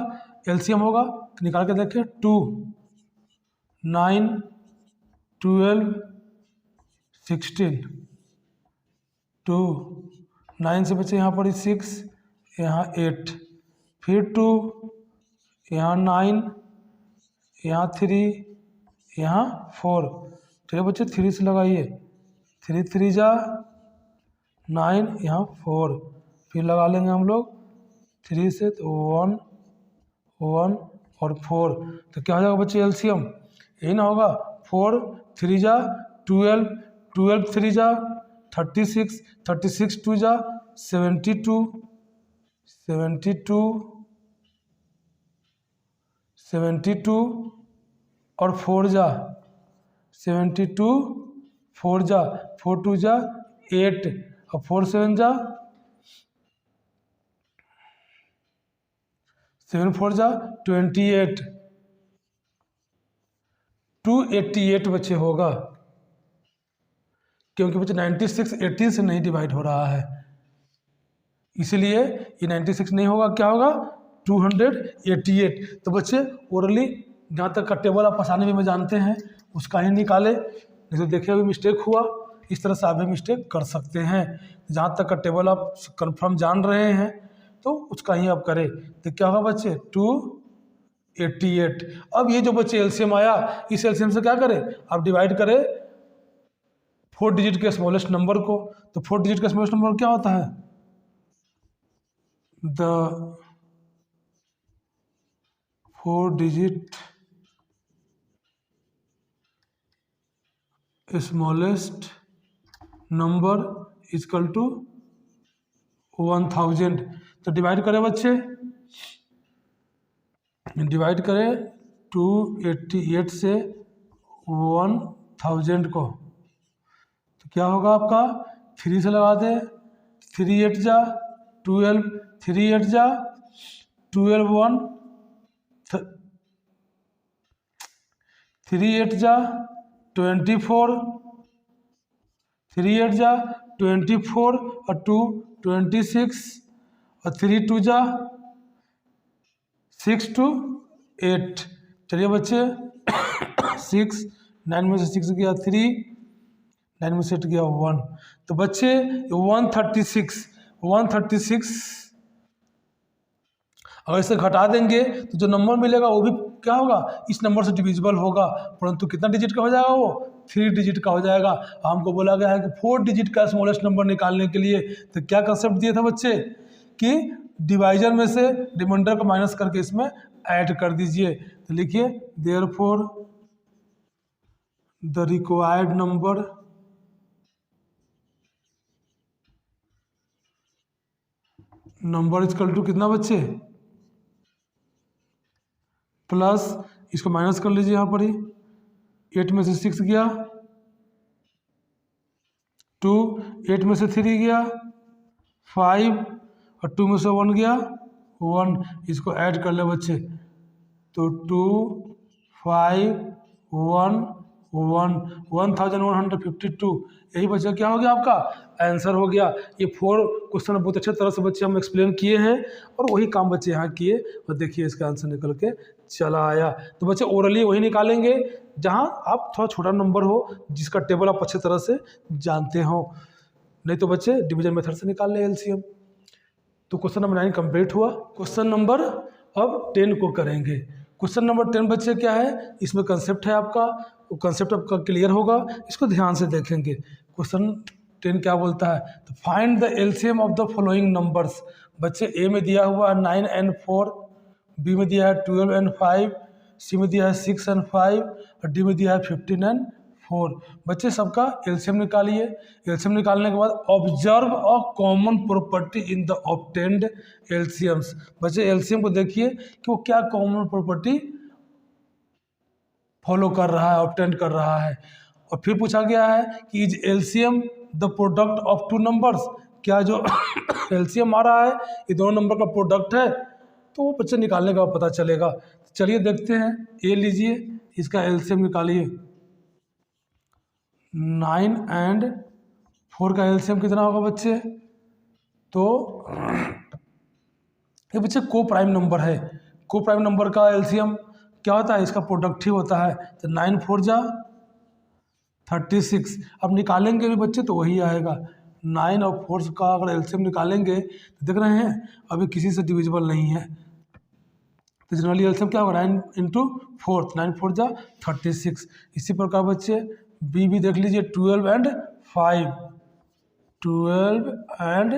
एलसीएम होगा, तो निकाल के देखें 2, 9, 12, 16, 2, 9 से बच्चे यहाँ पर 6, यहाँ 8, फिर 2, यहाँ 9, यहाँ 3, यहाँ 4। ठीक है बच्चे, 3 से लगाइए, 3 3 जा 9, यहाँ 4, फिर लगा लेंगे हम लोग 3 से, तो 1 1 और 4। तो क्या हो जाएगा बच्चे एलसीएम, यही ना होगा। 4 3 जा 12, 12 3 जा 36, 36 2 जा 72, 72, 72 और 4 जा 72, 4 जा 4 2 जा 8 और 4 7 जा 7 4 जा 28, 288 बच्चे होगा, क्योंकि बच्चे 96 18 से नहीं डिवाइड हो रहा है, इसलिए ये 96 नहीं होगा। क्या होगा 288। तो बच्चे ओरली जहाँ तक का टेबल आप आसानी में जानते हैं उसका ही निकाले, नहीं तो देखिए अभी मिस्टेक हुआ, इस तरह से आप भी मिस्टेक कर सकते हैं। जहाँ तक का टेबल आप कंफर्म जान रहे हैं तो उसका ही आप करें। तो क्या होगा बच्चे 288। अब ये जो बच्चे एलसीएम आया, इस एलसीएम से क्या करें, आप डिवाइड करें 4 डिजिट के स्मॉलेस्ट नंबर को। तो 4 डिजिट का स्मॉलेस्ट नंबर क्या होता है, the 4 digit smallest number equal to 1000। तो डिवाइड करें बच्चे, डिवाइड करें 288 से 1000 को, तो क्या होगा आपका 3 से लगा दे, 3 8 जा 12, 3 8 जा 12 1, 3 8 जा 24, 3 8 जा 24 और 2 26 और 3 2 जा 6 2 8। चलिए बच्चे 6, 9 में से 6 गया 3, 9 में से 8 गया 1। तो बच्चे 136 अगर इसे घटा देंगे तो जो नंबर मिलेगा वो भी क्या होगा, इस नंबर से डिविजिबल होगा, परंतु कितना डिजिट का हो जाएगा वो 3 डिजिट का हो जाएगा। हमको बोला गया है कि 4 डिजिट का स्मॉलेस्ट नंबर निकालने के लिए तो क्या कंसेप्ट दिया था बच्चे कि डिवाइजर में से रिमाइंडर को माइनस करके इसमें ऐड कर दीजिए। तो लिखिए therefore the required number equal to कितना बच्चे, प्लस इसको माइनस कर लीजिए यहाँ पर ही, 8 में से 6 गया 2, 8 में से 3 गया 5 और 2 में से 1 गया 1। इसको ऐड कर ले बच्चे, तो 2 5 1 1152, यही बच्चा क्या हो गया आपका आंसर हो गया। ये 4 क्वेश्चन बहुत अच्छे तरह से बच्चे हम एक्सप्लेन किए हैं और वही काम बच्चे यहाँ किए और देखिए इसका आंसर निकल के चला आया। तो बच्चे ओरली वही निकालेंगे जहाँ आप थोड़ा छोटा नंबर हो, जिसका टेबल आप अच्छे तरह से जानते हो, नहीं तो बच्चे डिवीजन मेथड से निकाल लें एलसीएम। तो क्वेश्चन नंबर 9 कंप्लीट हुआ। क्वेश्चन नंबर अब 10 को करेंगे। क्वेश्चन नंबर 10 बच्चे क्या है, इसमें कंसेप्ट है आपका, वो कंसेप्ट आपका क्लियर होगा, इसको ध्यान से देखेंगे। क्वेश्चन 10 क्या बोलता है, तो find the LCM of the following numbers. बच्चे ए में दिया हुआ है 9 and 4, बी में दिया है 12 and 5, सी में दिया है 6 and 5 और डी में दिया है 15 and 4। बच्चे सबका एलसीएम निकालिए। एलसीएम निकालने के बाद observe a common property in the obtained LCMs. बच्चे एलसीएम को देखिए कि वो क्या कॉमन प्रॉपर्टी फॉलो कर रहा है, ऑब्टेंड कर रहा है। और फिर पूछा गया है कि is LCM the product of two numbers. क्या जो एलसीएम आ रहा है ये दोनों नंबर का प्रोडक्ट है, तो वो बच्चे निकालने का पता चलेगा। चलिए देखते हैं, ए लीजिए, इसका एलसीएम निकालिए। 9 and 4 का एलसीएम कितना होगा बच्चे, तो ये बच्चे को प्राइम नंबर है। को प्राइम नंबर का एलसीएम क्या होता है, इसका प्रोडक्ट ही होता है। तो 9 4 जा 36। अब निकालेंगे भी बच्चे तो वही आएगा। 9 और 4 का अगर एलसीएम निकालेंगे तो देख रहे हैं अभी किसी से डिविजिबल नहीं है, तो जनरली एलसीएम क्या होगा 9 into 4, 9 4 जा 36। इसी प्रकार बच्चे बी भी देख लीजिए 12 and 5, 12 and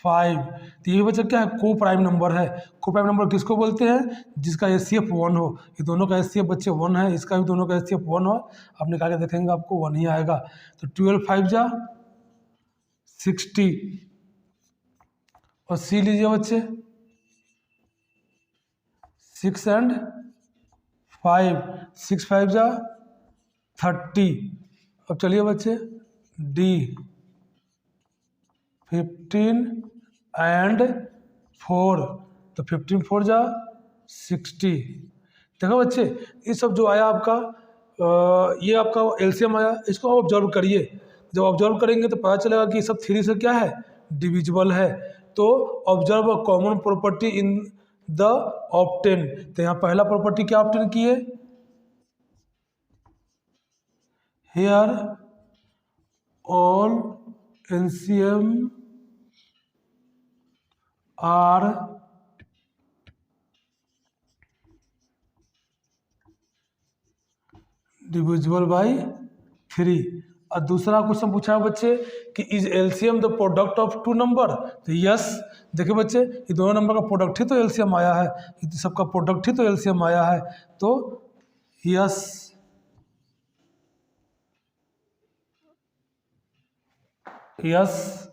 5। तो ये बच्चा क्या है, को प्राइम नंबर है। को प्राइम नंबर किसको बोलते हैं, जिसका एचसीएफ 1 हो। ये दोनों का एचसीएफ बच्चे 1 है, इसका भी दोनों का एचसीएफ 1 हो। आप निकाल के देखेंगे आपको 1 ही आएगा। तो 12 5 जा 60 और सी लीजिए बच्चे 6 and 5, 6 5 जा 30। अब चलिए बच्चे डी 15 and 4, तो 15 4 जा 60। देखो बच्चे ये सब जो आया आपका ये आपका एलसीएम आया, इसको आप ऑब्जर्व करिए। जब ऑब्जर्व करेंगे तो पता चलेगा कि सब 3 से क्या है, डिविजिबल है। तो observe a common property in the obtain. तो यहाँ पहला प्रॉपर्टी क्या ऑब्टेन किए, here all LCM are divisible by 3। और दूसरा क्वेश्चन पूछा है बच्चे कि is LCM the product of two number. तो यस, देखिए बच्चे ये दोनों नंबर का प्रोडक्ट ही तो एलसीएम आया है, ये सबका प्रोडक्ट ही तो एलसीएम आया है। तो yes yes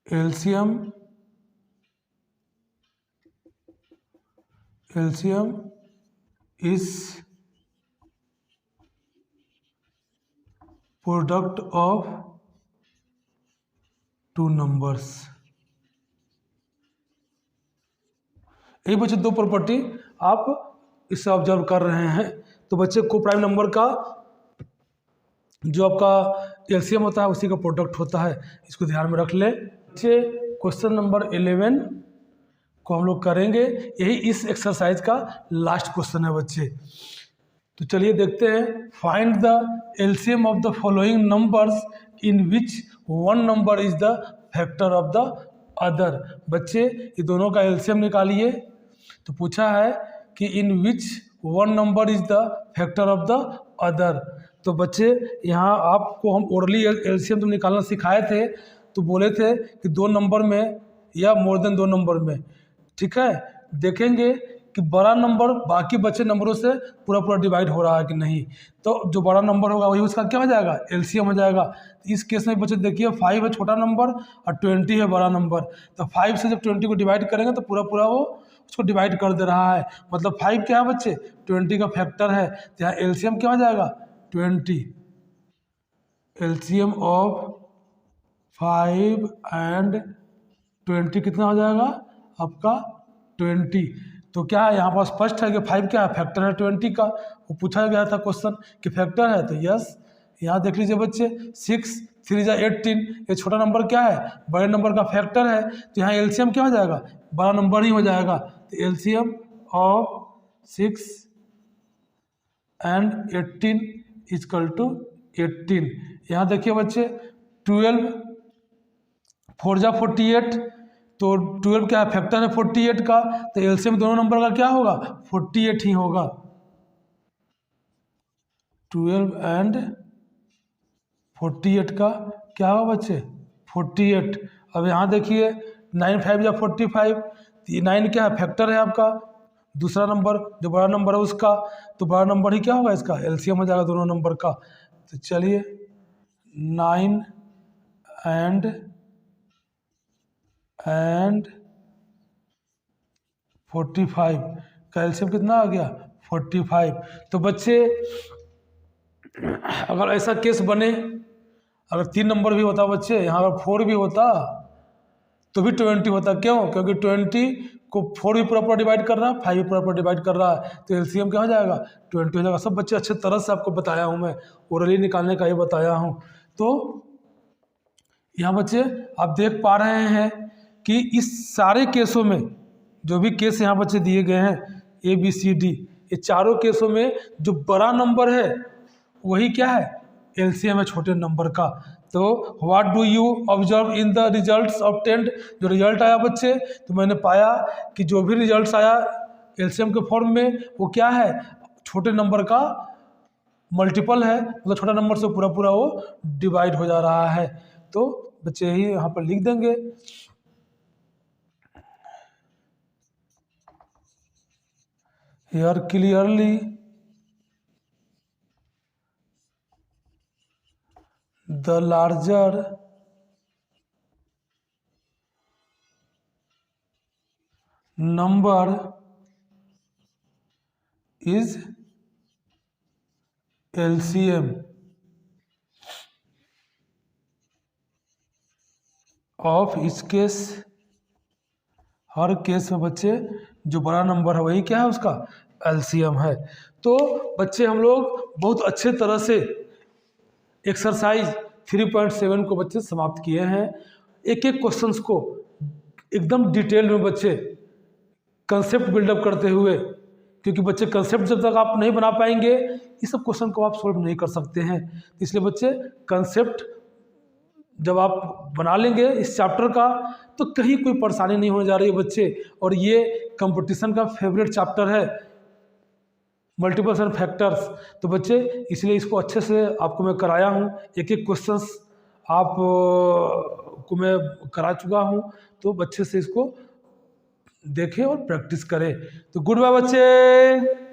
LCM is product of two numbers. यही बच्चे दो प्रॉपर्टी आप इससे ऑब्जर्व कर रहे हैं। तो बच्चे को प्राइम नंबर का जो आपका एलसीएम होता है उसी का प्रोडक्ट होता है, इसको ध्यान में रख ले बच्चे। क्वेश्चन नंबर 11 को हम लोग करेंगे, यही इस एक्सरसाइज का लास्ट क्वेश्चन है बच्चे। तो चलिए देखते हैं, find the LCM of the following numbers in which one number is the factor of the other. बच्चे ये दोनों का एलसीएम निकालिए। तो पूछा है कि in which one number is the factor of the other. तो बच्चे यहाँ आपको हम ओरली एलसीएम तो निकालना सिखाए थे, तो बोले थे कि 2 नंबर में या मोर देन 2 नंबर में, ठीक है। देखेंगे कि बड़ा नंबर बाकी बचे नंबरों से पूरा पूरा डिवाइड हो रहा है कि नहीं। तो जो बड़ा नंबर होगा वही उसका क्या हो जाएगा, एलसीएम हो जाएगा। इस केस में बच्चे देखिए 5 है छोटा नंबर और 20 है बड़ा नंबर। तो 5 से जब 20 को डिवाइड करेंगे तो पूरा पूरा वो उसको डिवाइड कर दे रहा है, मतलब 5 क्या है बच्चे 20 का फैक्टर है। तो यहाँ एलसीएम क्या हो जाएगा 20। एलसीएम ऑफ 5 and 20 कितना हो जाएगा आपका 20। तो क्या है यहाँ पर स्पष्ट है कि 5 क्या है, फैक्टर है 20 का। वो पूछा गया था क्वेश्चन कि फैक्टर है, तो यस। यहाँ देख लीजिए बच्चे, 6 3 जा 18, ये छोटा नंबर क्या है, बड़े नंबर का फैक्टर है, तो यहाँ एलसीएम क्या हो जाएगा, बड़ा नंबर ही हो जाएगा। तो LCM of 6 and 18 is equal to 18। यहाँ देखिए बच्चे, 12 4 जा 48, तो 12 क्या है, फैक्टर है 48 का, तो एलसीएम दोनों नंबर का क्या होगा, 48 ही होगा। 12 एंड 48 का क्या होगा बच्चे, 48। अब यहाँ देखिए 9 5 या 45, 9 क्या है, फैक्टर है आपका दूसरा नंबर, जो बड़ा नंबर है उसका, तो बड़ा नंबर ही क्या होगा, इसका एलसीएम हो जाएगा दोनों नंबर का। तो चलिए 9 एंड 45 का एलसीएम कितना आ गया, 45। तो बच्चे अगर ऐसा केस बने, अगर 3 नंबर भी होता बच्चे, यहाँ अगर 4 भी होता तो भी 20 होता। क्यों, क्योंकि 20 को 4 भी प्रॉपर डिवाइड कर रहा है, 5 भी प्रॉपर डिवाइड कर रहा है, तो एलसीएम क्या हो जाएगा, 20 हो जाएगा। सब बच्चे अच्छे तरह से आपको बताया हूँ मैं, ओरली निकालने का ही बताया हूँ। तो यहाँ बच्चे आप देख पा रहे हैं कि इस सारे केसों में, जो भी केस यहाँ बच्चे दिए गए हैं ABCD, ये चारों केसों में जो बड़ा नंबर है वही क्या है, एलसीएम है छोटे नंबर का। तो what do you observe in the results obtained, जो रिजल्ट आया बच्चे, तो मैंने पाया कि जो भी रिजल्ट्स आया एलसीएम के फॉर्म में, वो क्या है, छोटे नंबर का मल्टीपल है, मतलब छोटा नंबर से पूरा पूरा वो डिवाइड हो जा रहा है। तो बच्चे ही यहाँ पर लिख देंगे, here clearly the larger number is LCM of इस केस, हर केस में बच्चे जो बड़ा नंबर है वही क्या है, उसका एलसीएम है। तो बच्चे हम लोग बहुत अच्छे तरह से एक्सरसाइज 3.7 को बच्चे समाप्त किए हैं। एक एक क्वेश्चंस को एकदम डिटेल में बच्चे कंसेप्ट बिल्डअप करते हुए, क्योंकि बच्चे कंसेप्ट जब तक आप नहीं बना पाएंगे इस सब क्वेश्चन को आप सॉल्व नहीं कर सकते हैं। इसलिए बच्चे कंसेप्ट जब आप बना लेंगे इस चैप्टर का, तो कहीं कोई परेशानी नहीं होने जा रही है बच्चे। और ये कंपटीशन का फेवरेट चैप्टर है, मल्टीपल्स एंड फैक्टर्स। तो बच्चे इसलिए इसको अच्छे से आपको मैं कराया हूँ, एक एक क्वेश्चंस आप को मैं करा चुका हूँ। तो बच्चे से इसको देखें और प्रैक्टिस करें। तो गुड बाय बच्चे।